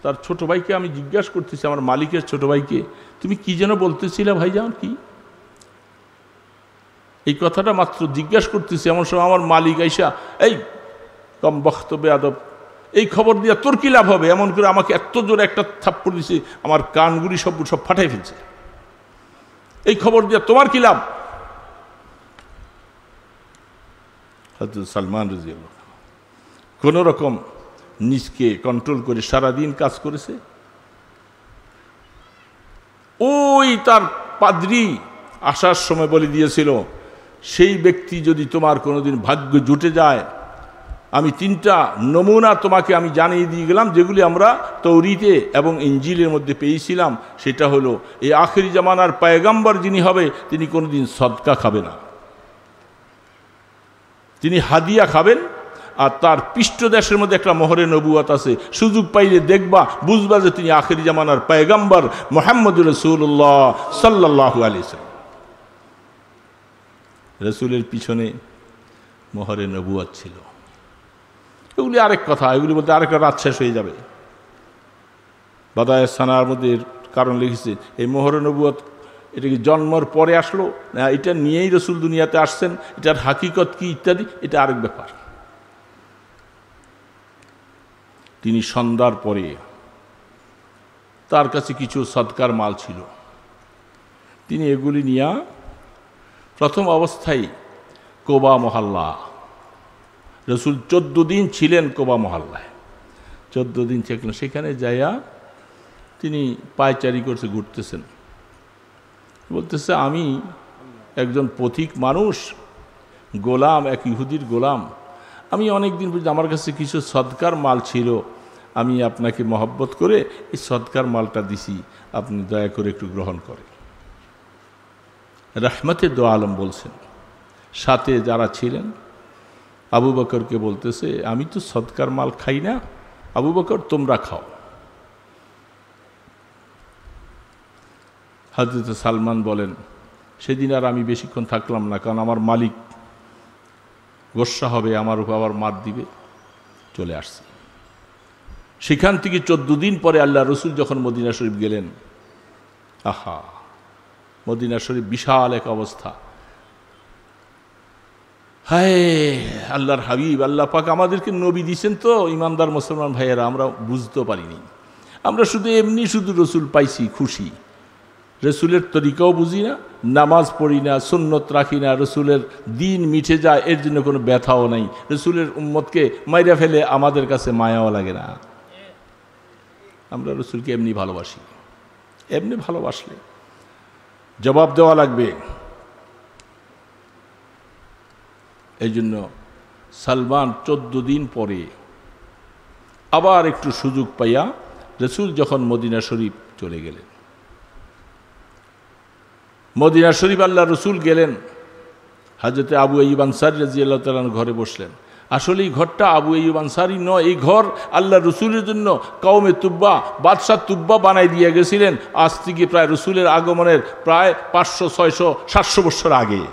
তার ছোট ভাইকে আমি জিজ্ঞাসা করতেছি, আমার মালিকের ছোট ভাইকে, তুমি কি যেন বলতেছিলে ভাইজান? কি এই কথাটা মাত্র জিজ্ঞাসা করতেছি, এমন সময় আমার মালিক আইসা, এই কম বক্তব্য আদব, এই খবর দিয়া তোর কি লাভ হবে? এমন করে আমাকে এত জোরে একটা থাপ্পড় দিছে, আমার কানগুলি সব ফাটাই ফেলছে। এই খবর দিয়া তোমার কি লাভ? হযরত সালমান রাদিয়াল্লাহু কোন রকম নিজকে কন্ট্রোল করে সারাদিন কাজ করেছে। ওই তার পাদ্রী আসার সময় বলে দিয়েছিল, সেই ব্যক্তি যদি তোমার কোনোদিন ভাগ্য জুটে যায়, আমি 3টা নমুনা তোমাকে আমি জানিয়ে দিয়ে গেলাম, যেগুলি আমরা তৌরিতে এবং ইঞ্জিলের মধ্যে পেয়েছিলাম। সেটা হলো, এই আখিরি জামানার পয়গম্বর যিনি হবে, তিনি কোনোদিন সদকা খাবে না, তিনি হাদিয়া খাবেন, আর তার পৃষ্ঠদেশের মধ্যে একটা মোহরে নবুয়ত আছে, সুযোগ পাইলে দেখবা, বুঝবা যে তিনি আখিরি জামানার পয়গম্বর মুহাম্মদুর রাসূলুল্লাহ সাল্লাল্লাহু আলাইহি ওয়াসাল্লাম। রাসূলের পিছনে মোহরে নবুয়ত ছিল। এগুলি আরেক কথা, এগুলি বলতে আরেকটা রাত শেষ হয়ে যাবে। বাদায়ে সানার মধ্যে কারণ লিখেছে এই মোহরে নবুয়ত এটা কি জন্মর পরে আসলো না এটা নিয়েই রসুল দুনিয়াতে আসছেন, এটার হাকিকত কি ইত্যাদি, এটা আরেক ব্যাপার। তিনি সন্ধ্যার পরে তার কাছে কিছু সদকার মাল ছিল, তিনি এগুলি নিয়ে প্রথম অবস্থায় কোবা মহল্লা, রসুল 14 দিন ছিলেন কোবা মহল্লায়, 14 দিন থাকলেন, সেখানে যাইয়া তিনি পায়চারি করছে, ঘুরতেছেন, বলতেছে আমি একজন পথিক মানুষ, গোলাম, এক ইহুদির গোলাম, আমি অনেক দিন পর্যন্ত আমার কাছে কিছু সদকার মাল ছিল, আমি আপনাকে মহব্বত করে এই সদকার মালটা দিছি, আপনি দয়া করে একটু গ্রহণ করেন। রহমতে দো আলম বলছেন, সাথে যারা ছিলেন আবু বকরকে বলতেছে আমি তো সদকার মাল খাই না, আবু বকর তোমরা খাও। হযরত সালমান বলেন সেদিন আর আমি বেশিক্ষণ থাকলাম না, কারণ আমার মালিক গোস্বা হবে, আমার উপর আবার মার দিবে, চলে আসছে। সেখান থেকে 14 দিন পরে আল্লাহ রসুল যখন মদিনা শরীফ গেলেন, আহা, মদিনা শরীফ বিশাল এক অবস্থা। হায় আল্লাহর হাবিব, আল্লাহ পাক আমাদেরকে নবী দিয়েছেন তো ইমানদার মুসলমান ভাইয়েরা, আমরা বুঝতে পারিনি, আমরা শুধু এমনি শুধু রসুল পাইছি খুশি, রসুলের তরিকাও বুঝি না, নামাজ পড়ি না, সুন্নত রাখি না, রসুলের দিন মিটে যায় এর জন্য কোনো ব্যথাও নাই, রসুলের উম্মতকে মাইরা ফেলে আমাদের কাছে মায়াও লাগে না। আমরা রসুলকে এমনি ভালোবাসি, এমনি ভালোবাসলে জবাব দেওয়া লাগবে। এই জন্য সালমান 14 দিন পরে আবার একটু সুযোগ পাইয়া রসুল যখন মদিনা শরীফ চলে গেলেন, মদিনা শরীফ আল্লাহ রসুল গেলেন, হযরত আবু আইয়ুব আনসারী রাদিয়াল্লাহু তাআলা ঘরে বসলেন। আসলে এই ঘরটা আবু আইয়ুব আনসারী নয়, এই ঘর আল্লাহ রসুলের জন্য কওমে তুব্বা, বাদশাহ তুব্বা বানাই দিয়ে গেছিলেন, আজ থেকে প্রায় রসুলের আগমনের প্রায় 500, 600, 700 বছর আগে।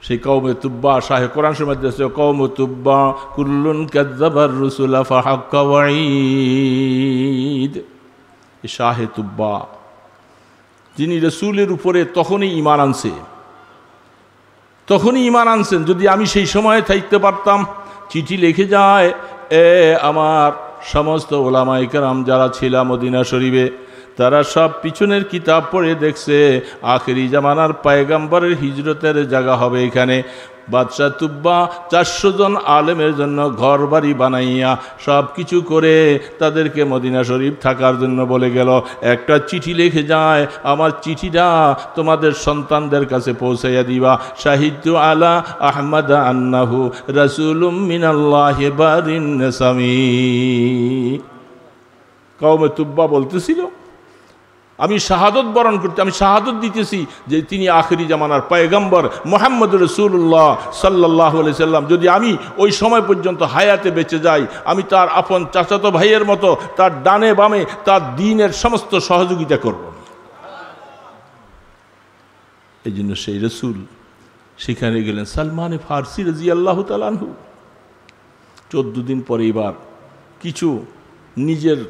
সেই কওমে তুব্বা, শাহে কোরআন শরীফে আছে কওমে তুব্বা কুল্লুন কাযযাবার রুসুলা ফাহাক্কা ওয়াঈদ। শাহে তুব্বা যিনি রসুলের উপরে তখনই ঈমান আনছেন, যদি আমি সেই সময়ে থাকতে পারতাম। চিঠি লিখে যায়, এ আমার সমস্ত ওলামায়ে কেরাম যারা ছিল মদিনা শরীফে, তারা সব পিছনের কিতাব পড়ে দেখছে আখেরি জামানার পয়গম্বরের হিজরতের জায়গা হবে এখানে। বাদশাহ তুব্বা 400 জন আলেমের জন্য ঘর বাড়ি বানাইয়া সব কিছু করে তাদেরকে মদিনা শরীফ থাকার জন্য বলে গেল। একটা চিঠি লিখে যায়, আমার চিঠিটা তোমাদের সন্তানদের কাছে পৌঁছাইয়া দিবা। শাহিদু আলা আহমদ আন্নাহু রাসূলুম মিনাল্লাহি বারিন নাসামি। কওমে তুব্বা বলতেছিল আমি শাহাদত বরণ করতে, আমি শাহাদত দিতেছি যে তিনি আখেরি জামানার পয়গম্বর মুহাম্মদুর রাসূলুল্লাহ সাল্লাল্লাহু আলাইহি সাল্লাম। যদি আমি ওই সময় পর্যন্ত হায়াতে বেঁচে যাই, আমি তার আপন চাচাতো ভাইয়ের মতো তার ডানে বামে তার দ্বীনের সমস্ত সহযোগিতা করব। এই জন্য সেই রসুল সেখানে গেলেন। সালমান ফারসি রাদিয়াল্লাহু তাআলা আনহু 14 দিন পরে এবার কিছু নিজের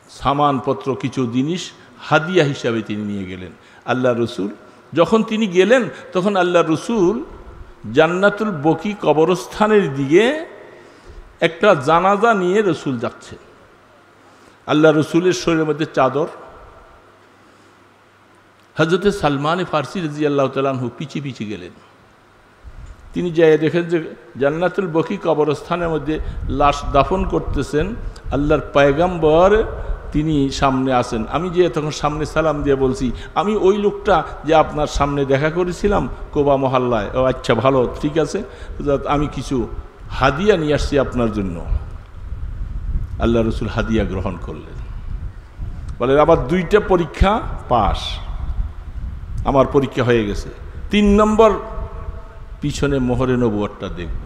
সামানপত্র, কিছু জিনিস হাদিয়া হিসাবে তিনি নিয়ে গেলেন। আল্লাহ রসুল যখন তিনি গেলেন তখন আল্লাহ রসুল জান্নাতুল বকি কবরস্থানের দিকে একটা জানাজা নিয়ে রসুল যাচ্ছে। আল্লাহ রসুলের শরীরের মধ্যে চাদর। হযরত সালমান ফারসি রাদিয়াল্লাহু তাআলা আনহু পিছিয়ে পিছিয়ে গেলেন। তিনি যাই দেখেন যে জান্নাতুল বকি কবরস্থানের মধ্যে লাশ দাফন করতেছেন আল্লাহর পয়গম্বর, তিনি সামনে আসেন। আমি যে তখন সামনে সালাম দিয়ে বলছি, আমি ওই লোকটা যে আপনার সামনে দেখা করেছিলাম কোবা মহল্লায়। ও আচ্ছা, ভালো, ঠিক আছে, আমি কিছু হাদিয়া নিয়ে আসছি আপনার জন্য। আল্লাহ রসুল হাদিয়া গ্রহণ করলেন। বলেন আবার 2টা পরীক্ষা পাস, আমার পরীক্ষা হয়ে গেছে। 3 নম্বর পিছনে মোহরে নবুয়তটা দেখব।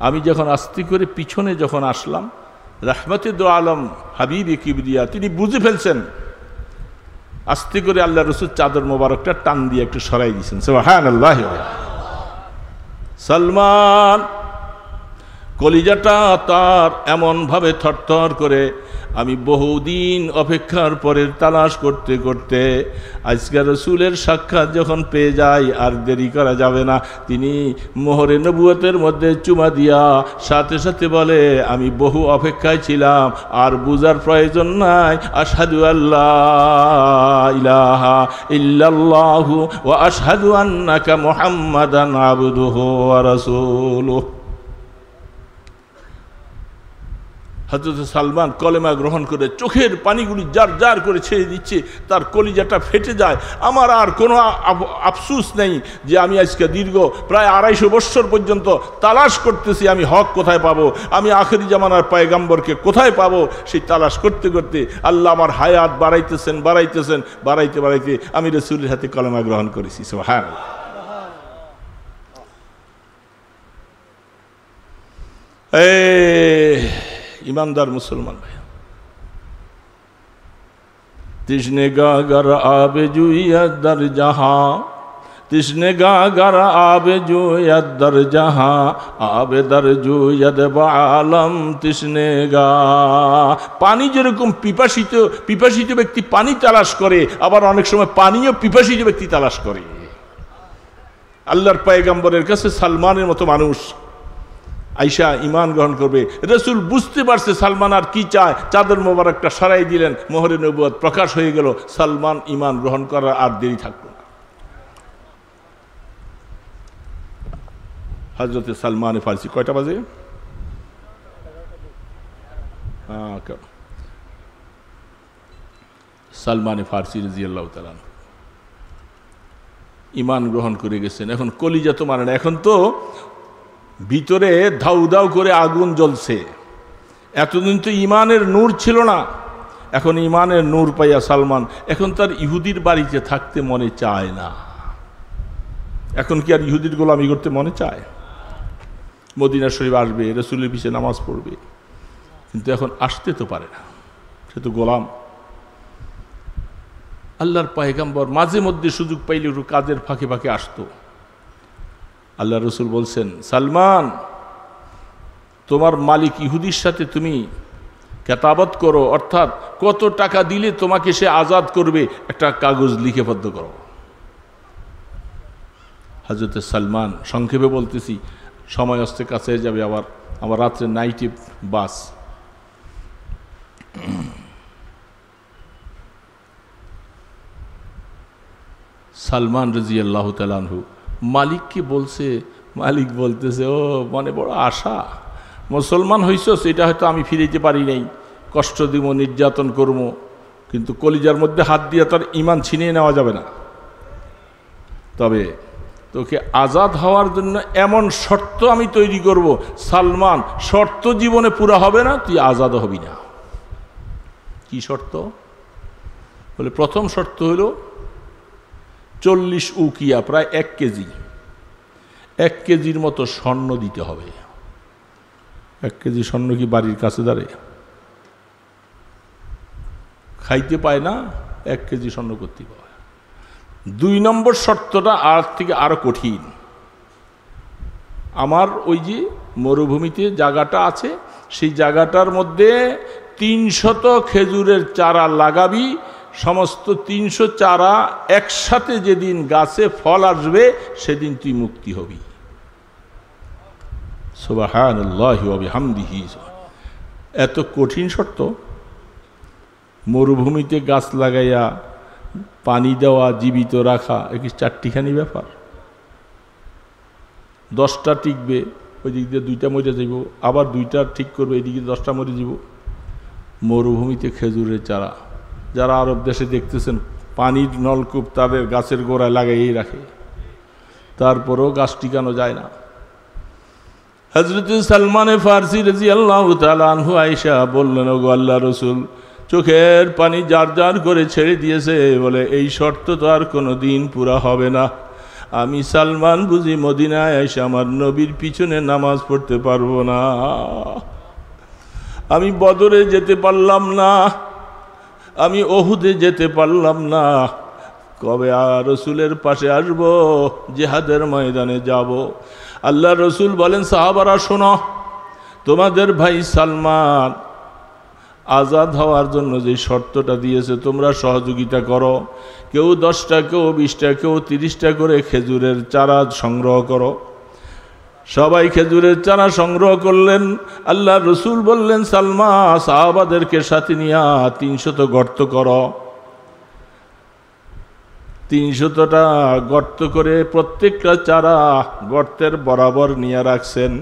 আমি যখন আস্তে করে পিছনে যখন আসলাম, রাহমাতে দো আলম হাবিবে কিবরিয়া তিনি বুঝে ফেলছেন, আস্তে করে আল্লাহ রসুল চাদর মোবারকটা টান দিয়ে একটু সরাই দিয়েছেন। সুবহানাল্লাহ। সালমান কলিজাটা তার এমনভাবে থরথর করে, আমি বহুদিন অপেক্ষার পরে তালাশ করতে করতে আজকে রসুলের সাক্ষাৎ যখন পেয়ে যাই, আর দেরি করা যাবে না। তিনি মোহরে নবুয়তের মধ্যে চুমা দিয়া সাথে সাথে বলে, আমি বহু অপেক্ষায় ছিলাম, আর বুঝার প্রয়োজন নাই। আশহাদু আল্লাহ ইলাহা ইল্লাল্লাহু ওয়া আশহাদু আন্নাকা মুহাম্মাদান আবদুহু ওয়া রাসূলুহু। হযরত সালমান কলেমা গ্রহণ করে চোখের পানিগুলি জার জার করে ছেড়ে দিচ্ছে, তার কলিজাটা ফেটে যায়। আমার আর কোনো আফসুস নেই যে আমি আজকে দীর্ঘ প্রায় 250 বছর পর্যন্ত তালাশ করতেছি আমি হক কোথায় পাবো, আমি আখেরি জামানার পয়গম্বরকে কোথায় পাবো। সেই তালাশ করতে করতে আল্লাহ আমার হায়াত বাড়াইতেছেন বাড়াইতেছেন, বাড়াইতে বাড়াইতে আমি রাসূলের হাতে কলেমা গ্রহণ করেছি। সুবহানাল্লাহ। ईमानदार मुसलमान भाई, तिसने गागर आबे जुया दर जहां, तिसने गागर आबे जुया दर जहां, आबे दर जुयद बालम तिसने गा। पानी जेरकम पिपासित पिपासित व्यक्ति पानी तलाश करे, आबार अनेक समय पानीও पिपासित व्यक्ति तलाश करे। আল্লাহর পয়গম্বরের কাছে সালমানের মতো মানুষ আয়েশা ঈমান গ্রহণ করবে। রাসূল বুঝতে পারছে সালমান আর কি চায়, চাদর মোবারকটা সরাই দিলেন, মোহরে নবুয়ত প্রকাশ হয়ে গেল। সালমান ঈমান গ্রহণ করার আর দেরি থাকলো না। হযরতে সালমান ফারসি কয়টা বাজে? সালমান ফারসি রাদিয়াল্লাহু তাআলা ঈমান গ্রহণ করে গেছেন। এখন কলিজা তো মানে না, এখন তো ভিতরে ধাউ ধাউ করে আগুন জ্বলছে। এতদিন তো ইমানের নূর ছিল না, এখন ইমানের নূর পাইয়া সালমান এখন তার ইহুদির বাড়িতে থাকতে মনে চায় না। এখন কি আর ইহুদির গোলামি করতে মনে চায়? মদিনা শরীফ আসবে, রাসূলের পিছে নামাজ পড়বে, কিন্তু এখন আসতে তো পারে না, সে তো গোলাম। আল্লাহর পয়গম্বর মাঝে মধ্যে সুযোগ পাইলে একটু কাজের ফাঁকে ফাঁকে আসতো। আল্লাহ রসুল বলছেন, সালমান তোমার মালিক ইহুদির সাথে তুমি কেতাবত করো, অর্থাৎ কত টাকা দিলে তোমাকে সে আজাদ করবে একটা কাগজ লিখে বদ্ধ করো। হযরত সালমান সংক্ষেপে বলতেছি, সময় আসতে কাছে যাবে, আবার আমার রাত্রে নাইটে বাস। সালমান রাদিয়াল্লাহু তাআলা আনহু মালিককে বলছে, মালিক বলতেছে, ও মনে বড় আশা, মুসলমান হইছ, সেটা হয়তো আমি ফিরাইতে পারি নাই, কষ্ট দিব, নির্যাতন করব, কিন্তু কলিজার মধ্যে হাত দিয়ে তার ঈমান ছিনিয়ে নেওয়া যাবে না। তবে তোকে আজাদ হওয়ার জন্য এমন শর্ত আমি তৈরি করব, সালমান শর্ত জীবনে পুরা হবে না, তুই আজাদ হবি না। কি শর্ত? বলে প্রথম শর্ত হলো 40 উকিয়া, প্রায় 1 কেজি, 1 কেজির মতো স্বর্ণ দিতে হবে। 1 কেজি স্বর্ণ কি বাড়ির কাছে দাঁড়িয়ে খাইতে পায় না, 1 কেজি স্বর্ণ করতে পায়। 2 নম্বর শর্তটা আর থেকে আরো কঠিন। আমার ওই যে মরুভূমিতে জায়গাটা আছে, সেই জায়গাটার মধ্যে 300 খেজুরের চারা লাগাবি, সমস্ত 300 চারা একসাথে যেদিন গাছে ফল আসবে সেদিন তুই মুক্তি হবি। সুবহানাল্লাহি ওয়া বিহামদিহি। এত কঠিন শর্ত, মরুভূমিতে গাছ লাগাইয়া পানি দেওয়া, জীবিত রাখা, একই 4টিখানি ব্যাপার। 10টা টিকবে, ওই দিক দিয়ে 2টা মরে যাব, আবার 2টা ঠিক করবে, এদিকে 10টা মরে যাব। মরুভূমিতে খেজুরের চারা, যারা আরব দেশে দেখতেছেন পানির নলকূপ তাদের গাছের গোড়ায় লাগাইয়েই রাখে, তারপরেও গাছ টিকানো যায় না। হযরত সালমান ফারসি রাদিয়াল্লাহু তাআলা আনহু আয়েশা বললেন, ওগো আল্লাহর রাসূল, চোখের পানি জার জার করে ছেড়ে দিয়েছে, বলে এই শর্ত তো আর কোনো দিন পুরা হবে না। আমি সালমান বুঝি মদিনায় এসে আমার নবীর পিছনে নামাজ পড়তে পারবো না, আমি বদরে যেতে পারলাম না, আমি ওহুদে যেতে পারলাম না, কবে আর রসুলের পাশে আসবো, জিহাদের ময়দানে যাব। আল্লাহ রসুল বলেন, সাহাবারা শোনো, তোমাদের ভাই সালমান আজাদ হওয়ার জন্য যে শর্তটা দিয়েছে তোমরা সহযোগিতা করো। কেউ 10টা, কেউ 20টা, কেউ 30টা করে খেজুরের চারা সংগ্রহ করো। সবাই খেজুরের চারা সংগ্রহ করলেন। আল্লাহ রসুল বললেন, সালমান সাহাবাদেরকে সাথে নিয়া 300 গর্ত করো। 300টা গর্ত করে প্রত্যেকটা চারা গর্তের বরাবর নিয়ে রাখছেন।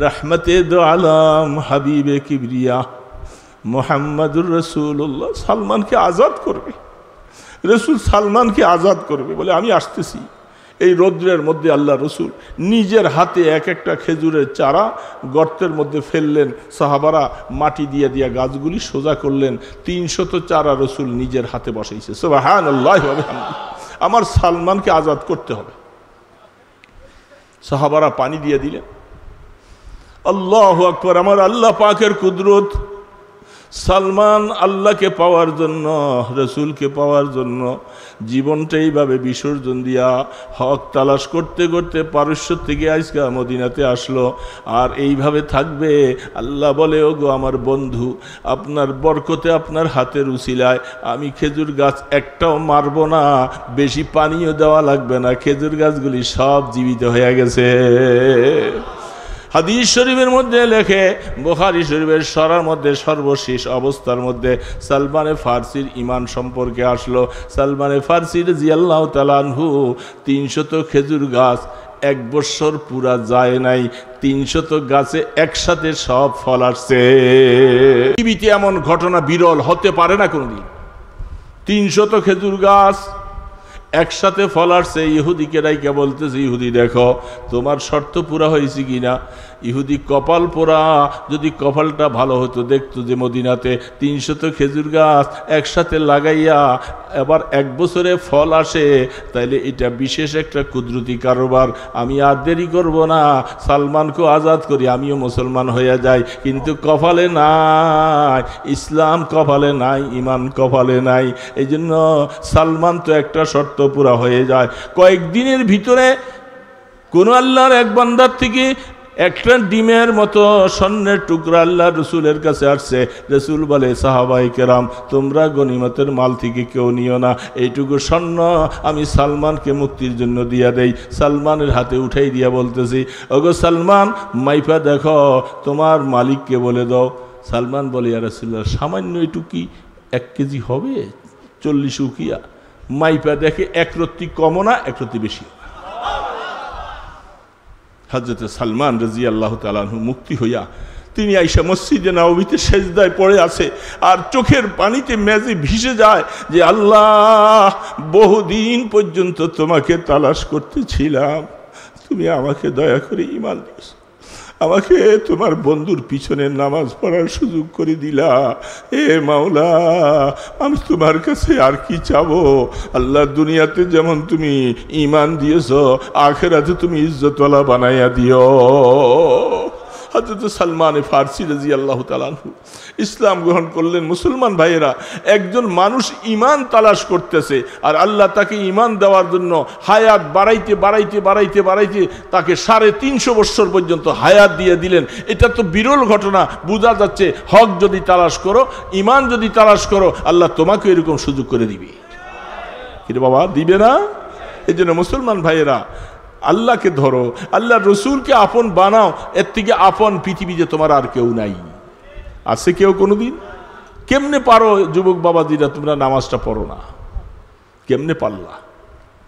রহমতে দো আলম হাবিবে কিবরিয়া মোহাম্মদুর রসুল্লাহ সালমানকে আজাদ করবে। রসুল সালমানকে আজাদ করবে বলে আমি আসতেছি। এই রৌদ্রের মধ্যে আল্লাহ রসুল নিজের হাতে এক একটা খেজুরের চারা গর্তের মধ্যে ফেললেন। সাহাবারা মাটি দিয়ে দিয়া গাছগুলি সোজা করলেন। 300 চারা রসুল নিজের হাতে বসাইছে। সুবহানাল্লাহ ওয়া বিহামদিহি। আমার সালমানকে আজাদ করতে হবে। সাহাবারা পানি দিয়ে দিলেন। আল্লাহু আকবার। আমার আল্লাহ পাকের কুদরত। সালমান আল্লাহকে পাওয়ার জন্য, রসুলকে পাওয়ার জন্য জীবনটা এইভাবে বিসর্জন দিয়া হক তালাশ করতে করতে পারস্য থেকে আজকে মদিনাতে আসলো। আর এইভাবে থাকবে। আল্লাহ বলে, ও গো আমার বন্ধু, আপনার বরকতে, আপনার হাতের উসিলায় আমি খেজুর গাছ একটাও মারবো না, বেশি পানিও দেওয়া লাগবে না, খেজুর গাছগুলি সব জীবিত হয়ে গেছে। হাদিস শরীফের মধ্যে লেখে, বুখারী শরীফের সরার মধ্যে সর্বশেষ অবস্থার মধ্যে সালমানে ফার্সির ঈমান সম্পর্কে আসলো। সালমানে ফার্সি রাদিয়াল্লাহু তাআলা আনহু 300 খেজুর গাছ 1 বছর পুরা যায় নাই, 300 গাছে একসাথে সব ফল আসছে। পৃথিবীতে এমন ঘটনা বিরল, হতে পারে না কোনোদিন। 300 খেজুর গাছ একসাথে ফল আসছে। ইহুদিকে রাইকা বলতেছে, ইহুদি দেখো তোমার শর্ত পুরা হয়েছে কিনা। ইহুদি কপাল পোড়া, যদি কপালটা ভালো হতো দেখতো যে মদিনাতে 300 খেজুর গাছ একসাথে লাগাইয়া এবার 1 বছরে ফল আসে, তাইলে এটা বিশেষ একটা কুদরতি কারবার। আমি আর দেরি করবো না, সালমানকে আজাদ করি, আমিও মুসলমান হয়ে যাই। কিন্তু কপালে নাই, ইসলাম কপালে নাই, ঈমান কপালে নাই। এই জন্য সালমান তো একটা শর্ত পুরা হয়ে যায়। কয়েকদিনের ভিতরে কোন আল্লাহর এক বান্দার থেকে একটা ডিমের মতো স্বর্ণের টুকরা আল্লাহ রসুলের কাছে আসছে। রসুল বলে, সাহাবায়ে কেরাম তোমরা গনিমতের মাল থেকে কেউ নিও না, এইটুকু স্বর্ণ আমি সালমানকে মুক্তির জন্য দিয়া দেই। সালমানের হাতে উঠাই দিয়া বলতেছি, ওগো সালমান মাইফা দেখো তোমার মালিককে বলে দাও। সালমান বলে, ইয়া রাসূলুল্লাহ সামান্য এটুকি 1 কেজি হবে, 40 উকিয়া। মাইপা দেখে 1 রত্তি কমও না, 1 রত্তি বেশি। হযরতে সালমান রাদিয়াল্লাহু তাআলা আনহু মুক্তি হইয়া তিনি আইসা মসজিদে নববীতে সেজদায় পড়ে আছে, আর চোখের পানিতে মেজে ভিসে যায় যে আল্লাহ বহুদিন পর্যন্ত তোমাকে তালাশ করতেছিলাম, তুমি আমাকে দয়া করে ঈমান দিয়েছো, আমাকে তোমার বন্ধুর পিছনে নামাজ পড়ার সুযোগ করে দিলা। এ মাওলা, আমি তোমার কাছে আর কি চাবো? আল্লাহ দুনিয়াতে যেমন তুমি ঈমান দিয়েছো, আখিরাতে তুমি ইজ্জতওয়ালা বানাইয়া দিও। হযরত সালমান ফারসি রাদিয়াল্লাহু তাআলা আনহু ইসলাম গ্রহণ করলেন। মুসলমান ভাইয়েরা, একজন মানুষ ঈমান তালাশ করতেছে আর আল্লাহ তাকে ঈমান দেওয়ার জন্য হায়াত বাড়াইতে বাড়াইতে বাড়াইতে বাড়াইতে তাকে 350 বছর পর্যন্ত হায়াত দিয়ে দিলেন। এটা তো বিরল ঘটনা। বোঝা যাচ্ছে হক যদি তালাশ করো, ঈমান যদি তালাশ করো, আল্লাহ তোমাকে এরকম সুযোগ করে দিবে। কিন্তু বাবা দিবে না? এই জন্য মুসলমান ভাইয়েরা, আল্লাহকে ধরো, আল্লাহ রসুলকে আপন বানাও। এর থেকে আপন পৃথিবীতে তোমার আর কেউ নাই। আছে কেউ কোনোদিন? কেমনে পারো যুবক বাবাজিরা তোমরা নামাজটা পড়ো না? কেমনে পারলা?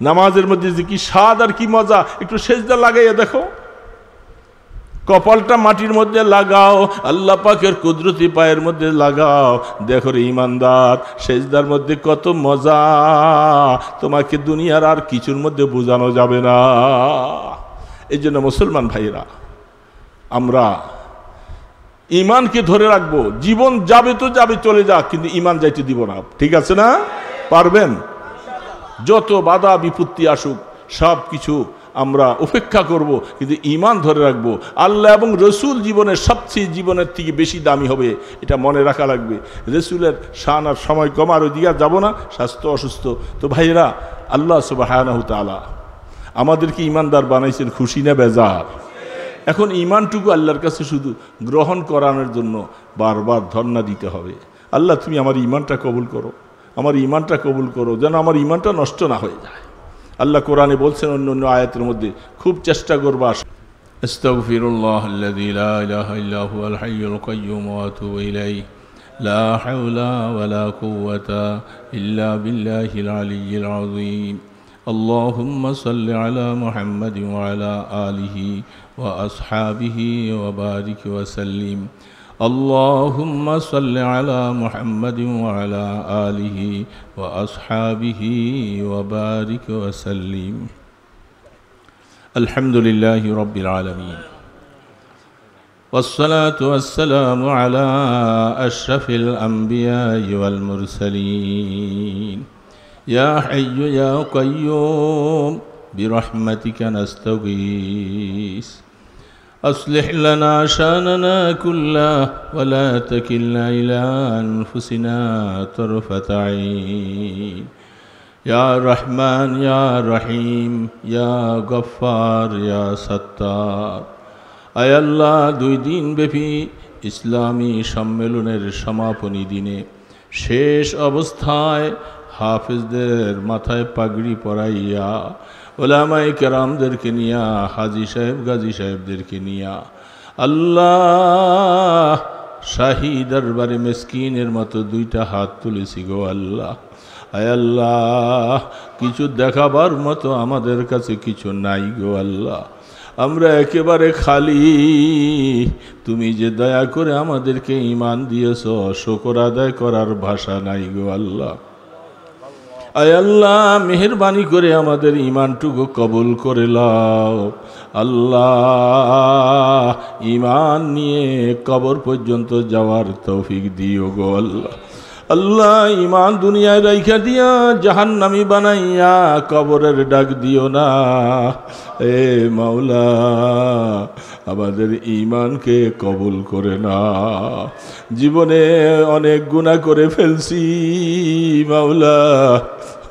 নামাজের মধ্যে যে কি স্বাদ আর কি মজা, একটু সেজদা লাগাইয়া দেখো, কপালটা মাটির মধ্যে লাগাও, আল্লাহ পাকের কুদরতি পায়ের মধ্যে লাগাও, দেখো রে ইমানদার, সেজদার মধ্যে কত মজা, তোমাকে দুনিয়ার আর কিছুর মধ্যে বোঝানো যাবে না। এই জন্য মুসলমান ভাইরা, আমরা ঈমানকে ধরে রাখবো। জীবন যাবে তো যাবে, চলে যাক, কিন্তু ঈমান যাইতে দিব না। ঠিক আছে না? পারবেন? যত বাধা বিপত্তি আসুক সব কিছু আমরা উপেক্ষা করব, কিন্তু ঈমান ধরে রাখবো। আল্লাহ এবং রসুল জীবনের সবচেয়ে জীবনের থেকে বেশি দামি হবে, এটা মনে রাখা লাগবে। রসুলের শান আর সময় কমার ওই দিকে যাব না, স্বাস্থ্য অসুস্থ। তো ভাইরা, আল্লাহ সুবহানাহু তাআলা আমাদেরকে ঈমানদার বানাইছেন, খুশি না বেজার? এখন ঈমানটুকু আল্লাহর কাছে শুধু গ্রহণ করানোর জন্য বারবার ধর্ণা দিতে হবে। আল্লাহ, তুমি আমার ঈমানটা কবুল করো, আমার ঈমানটা কবুল করো, যেন আমার ঈমানটা নষ্ট না হয়ে যায়। আল্লাহ কোরআনে বলছেন অন্য অন্য আয়াতের মধ্যে, খুব চেষ্টা করবা। আস্তাগফিরুল্লাহাল্লাযী লা ইলাহা ইল্লা হুয়াল হাইয়ুল কাইয়্যুম ওয়া আতুবু ইলাইহি লা হাওলা ওয়ালা কুওয়াতা ইল্লা বিল্লাহিল আলিয়্যিল আযীম। আল্লাহুম্মা সাল্লি আলা মুহাম্মাদিন ওয়া আলা আলিহি ওয়া আসহাবিহি ওয়া বারিক ওয়া সাল্লিম। اللهم صل على محمد وعلى آله وأصحابه وبارك وسلم. الحمد لله رب العالمين، والصلاة والسلام على أشرف الأنبياء والمرسلين. يا حي يا قيوم برحمتك نستغيث، أصلح لنا شأننا كله ولا تكلنا إلى أنفسنا طرفة عين. يا رحمن يا رحيم يا غفار يا ستار. আয় আল্লাহ, 2 দিন ব্যাপী ইসলামী সম্মেলনের সমাপনী দিনে শেষ অবস্থায় হাফেজদের মাথায় পাগড়ি পরাইয়া, ওলামায়ে কেরামদেরকে নিয়া, হাজি সাহেব গাজী সাহেবদেরকে নিয়া আল্লাহ শাহী দরবারে মিসকিনের মতো 2টা হাত তুলেছি গো আল্লাহ। আয় আল্লাহ, কিছু দেখাবার মতো আমাদের কাছে কিছু নাই গো আল্লাহ, আমরা একেবারে খালি। তুমি যে দয়া করে আমাদেরকে ঈমান দিয়েছ, শুকর আদায় করার ভাষা নাই গো আল্লাহ। আয় আল্লাহ, মেহেরবানি করে আমাদের ঈমানটুকু কবুল করে লাও আল্লাহ। ঈমান নিয়ে কবর পর্যন্ত যাওয়ার তৌফিক দিও গো আল্লাহ। আল্লাহ, ঈমান দুনিয়ায় রাইখা দিয়া জাহান্নামী বানাইয়া কবরের ডাক দিও না। এ মাওলা, আমাদের ঈমানকে কবুল করে না। জীবনে অনেক গুনাহ করে ফেলছি মাওলা,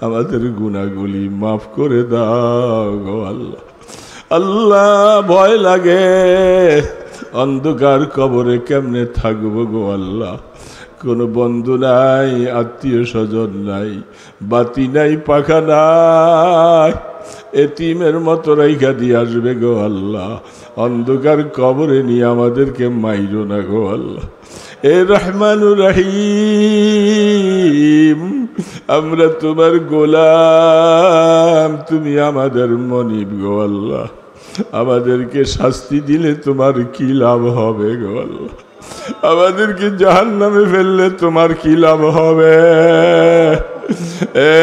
আমাদের গুনাহগুলি মাফ করে দাও গো আল্লাহ। আল্লাহ, ভয় লাগে, অন্ধকার কবরে কেমনে থাকবো গো আল্লাহ। কোনো বন্ধু নাই, আত্মীয় স্বজন নাই, বাতি নাই, পাখা নাই, এতিমের মতো রাইখা দিয়ে আসবে গো আল্লাহ। অন্ধকার কবরে নিয়ে আমাদেরকে মাইরো না গো আল্লাহ। এ রহমানুর রহিম, আমরা তোমার গোলাম, তুমি আমাদের মনিব গো আল্লাহ। আমাদেরকে শাস্তি দিলে তোমার কি লাভ হবে গো আল্লাহ? আমাদেরকে জাহান্নামে ফেললে তোমার কি লাভ হবে? এ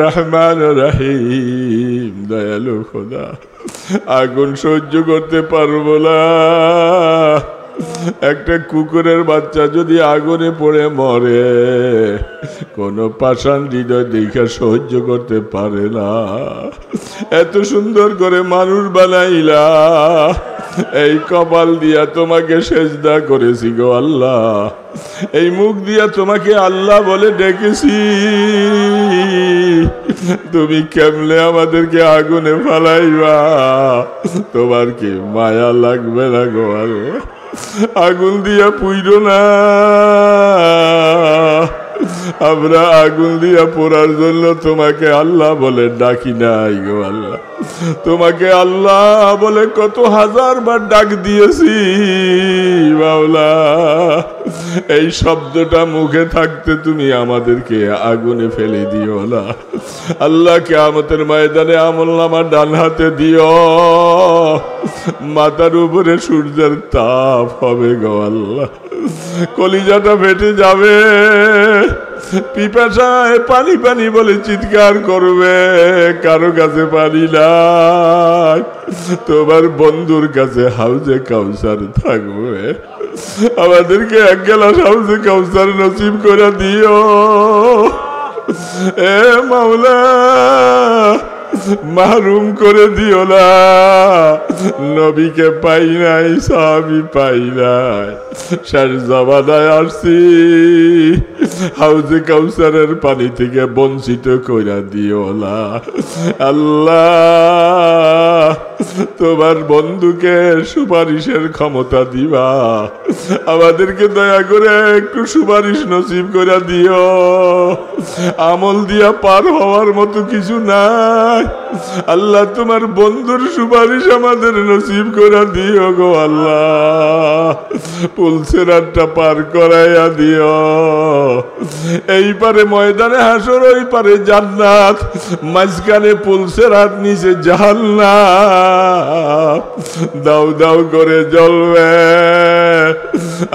রহমান রহিম, দয়ালু খোদা, আগুন সহ্য করতে পারবো না। একটা কুকুরের বাচ্চা যদি আগুনে পড়ে মরে, কোনো পাষাণ হৃদয় দেখা সহ্য করতে পারে না। এত সুন্দর করে মানুষ বানাইলা, এই কপাল দিয়া তোমাকে সেজদা করেছি গো আল্লাহ, এই মুখ দিয়া তোমাকে আল্লাহ বলে ডেকেছি। তুমি কেমনে আমাদেরকে আগুনে ফালাইবা? তোমার কি মায়া লাগবে না গো আল্লাহ? আগুন দিয়া পুইরো না। আমরা আগুন দিয়া পোড়ার জন্য তোমাকে আল্লাহ বলে ডাকি নাই গো আল্লাহ। তোমাকে আল্লাহ বলে কত হাজার বার ডাক দিয়েছি মাওলা। এই শব্দটা মুখে থাকতে তুমি আমাদেরকে আগুনে ফেলে দিও না আল্লাহ। কিয়ামতের ময়দানে আমলনামা ডান হাতে দিও, মাথার উপরে সূর্যের তাপ হবে গো আল্লাহ। কলিজাটা ফেটে যাবে, পিপাসায় পানি পানি বলে চিৎকার করবে। কারো কাছে পানি নাই, তোমার বন্ধুর কাছে হাউজে কাউসার থাকবে। আমাদেরকে এক গ্লাস হাউজে কাউসার নসিব করে দিও এ মাওলা। মাহরুম করে দিও না। নবীকে পাই নাই, সাহাবী পাই নাই, শেষ জমানায় আসছি, হাউজে কাউসারের পানি থেকে বঞ্চিত কইরা দিও না। আল্লাহ তোমার বন্ধুকে সুপারিশের ক্ষমতা দিবা, আমাদেরকে দয়া করে একটু সুপারিশ নসিব করে দিও। আমল দিয়া পার হওয়ার মতো কিছু নাই, আল্লাহ তোমার বন্ধুর সুপারিশ আমাদের নসিব করে দিও গো আল্লাহ। পুলসেরাতটা পার করাইয়া দিও। এই পারে ময়দানে হাসর, ওই পারে জান্নাত, মাঝখানে পুলসেরাত, নিচে জাহান্নাম, দাও দাও করে জ্বলবে।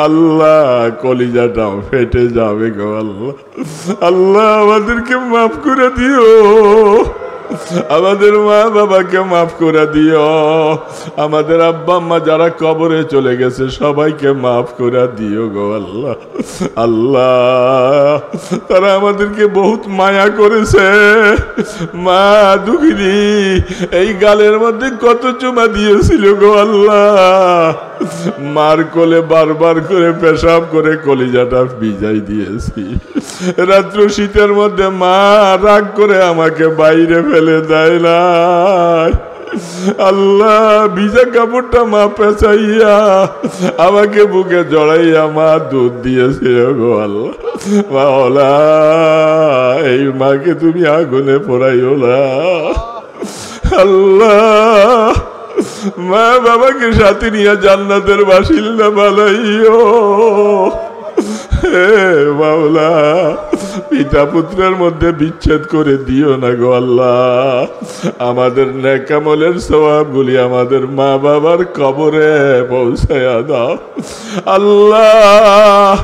আল্লাহ কলিজাটাও ফেটে যাবে গো আল্লাহ। আল্লাহ আমাদেরকে মাফ করে দিও, আমাদের মা বাবাকে মাফ করে দিও, আমাদের আব্বা আম্মা যারা কবরে চলে গেছে সবাইকে মাফ করে দিও গো আল্লাহ। আল্লাহ তারা আমাদেরকে বহুত মায়া করেছে, মা দুঃখিনী এই গালের মধ্যে কত চুমা দিয়েছিল গো আল্লাহ। মার কোলে বারবার করে পেশাব করে কলিজাটা ভিজাই দিয়েছি। রাত্র শীতের মধ্যে মা রাগ করে আমাকে বাইরে ফেলে দেয় না। আল্লাহ ভিজা কাপড়টা মা পেঁচাইয়া আমাকে বুকে জড়াইয়া মা দুধ দিয়েছিল গো আল্লাহ। মাওলা এই মাকে তুমি আগুনে পোড়াইও না আল্লাহ। মা বাবাকে সাথে নিয়ে জান্নাতের বাসিন্দা বানাইও হে মাওলা। পিতা পুত্রের মধ্যে বিচ্ছেদ করে দিও না গো আল্লাহ। আমাদের নেক আমলের সওয়াবগুলি আমাদের মা বাবার কবরে পৌঁছায়া দাও আল্লাহ।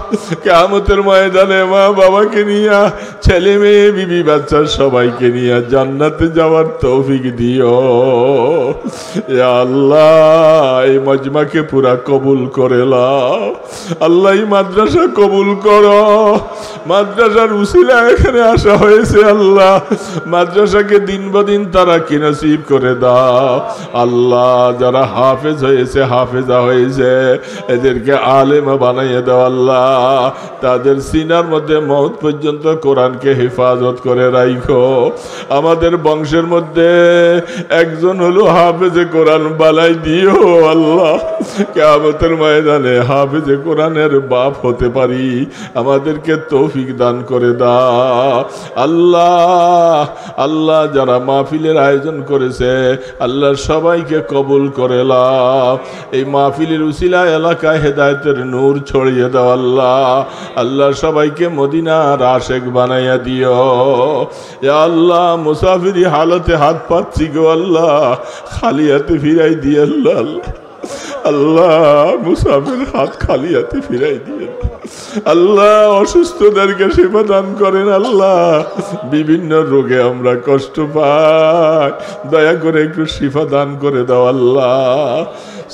কিয়ামতের ময়দানে মা বাবাকে নিয়ে, ছেলে মেয়ে বিবি বাচ্চা সবাইকে নিয়ে জান্নাতে যাওয়ার তৌফিক দিও ইয়া আল্লাহ। এই মজমাকে পুরা কবুল করে লাও আল্লাহ। এই মাদ্রাসা কবুল করো, মাদ্রাসার উসিলা এখানে আসা হয়েছে আল্লাহ। মাদ্রাসাকে দিন বদিন তারা কি নসিব করে দাও আল্লাহ। যারা হাফেজ হয়েছে, হাফেজা হয়েছে, এদেরকে আলেমা বানাইয়ে দাও আল্লাহ। তাদের সিনার মধ্যে মওত পর্যন্ত কোরআনকে হেফাজত করে রাখো। আমাদের বংশের মধ্যে একজন হলো হাফেজে কোরআন বানাই দিও আল্লাহ। কিয়ামতের ময়দানে হাফেজে কোরআনের বাপ হতে পারি, আমাদেরকে তৌফিক দান করে দাও আল্লাহ। আল্লাহ যারা মাহফিলের আয়োজন করেছে আল্লাহ সবাইকে কবুল করে লাও। এই মাহফিলের উসিলা এলাকায় হেদায়েতের নূর ছড়িয়ে দাও আল্লাহ। আল্লাহ সবাইকে মদিনার আশেক বানাইয়া দিও ইয়া আল্লাহ। মুসাফিরি হালতে হাত পাচ্ছি গো আল্লাহ, খালি হাতে ফিরাই দিয়ে আল্লাহ। আল্লাহ মুসাফির হাত খালি হাতে ফিরাই দিয়ে আল্লাহ। অসুস্থদেরকে সেবা দান করেন আল্লাহ। বিভিন্ন রোগে আমরা কষ্ট পাই, দয়া করে একটু শিফা দান করে দাও আল্লাহ।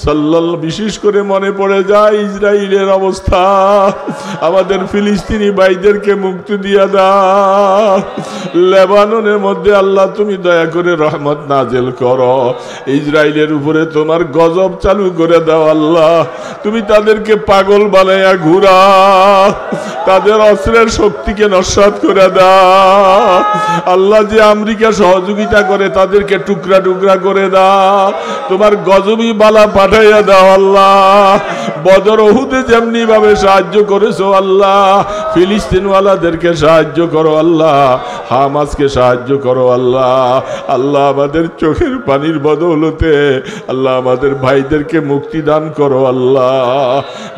সাল্লাল্লাহু বিশেষ করে মনে পড়ে যায় ইসরায়েলের অবস্থা। আমাদের ফিলিস্তিনি ভাইদেরকে মুক্তি দিয়া দাও। লেবাননের মধ্যে আল্লাহ তুমি দয়া করে রহমত নাজেল করো। ইসরায়েলের উপরে তোমার গজব চালু করে দাও আল্লাহ। তুমি তাদেরকে পাগল বানাইয়া ঘুরা, তাদের অস্ত্রের শক্তিকে নস্যাৎ করে দাও আল্লাহ। যে আমেরিকা সহযোগিতা করে তাদেরকে টুকরা টুকরা করে দাও। তোমার গজবী বালা পাঠাইয়া দাও আল্লাহ। বদর উহুদে যেমনি ভাবে সাহায্য করেছো আল্লাহ, ফিলিস্তিনওয়ালাদেরকে সাহায্য করো আল্লাহ। হামাসকে সাহায্য করো আল্লাহ। আল্লাহ আমাদের চোখের পানির বদৌলতে আল্লাহ আমাদের ভাইদেরকে মুক্তি দান করো আল্লাহ।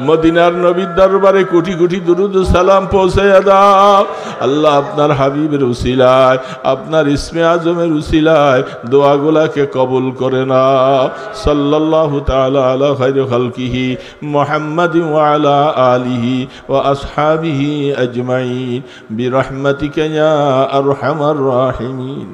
মদিনার নবীর দরবারে কোটি কোটি দুরুদ সালাম পৌঁছাইয়া দাও আল্লাহ। আপনার হাবিবের উসিলায়, আপনার ইসমে আজমের উসিলায় দোয়াগুলাকে কবুল করে নাও। সাল্লাল্লাহু তাআলা আলা খায়রি খালকিহি মুহাম্মাদিন ওয়া আলা আলিহি ওয়া আসহাবিহি আজমাইন বিরহমাতিকা ইয়া আরহামার রাহিমিন।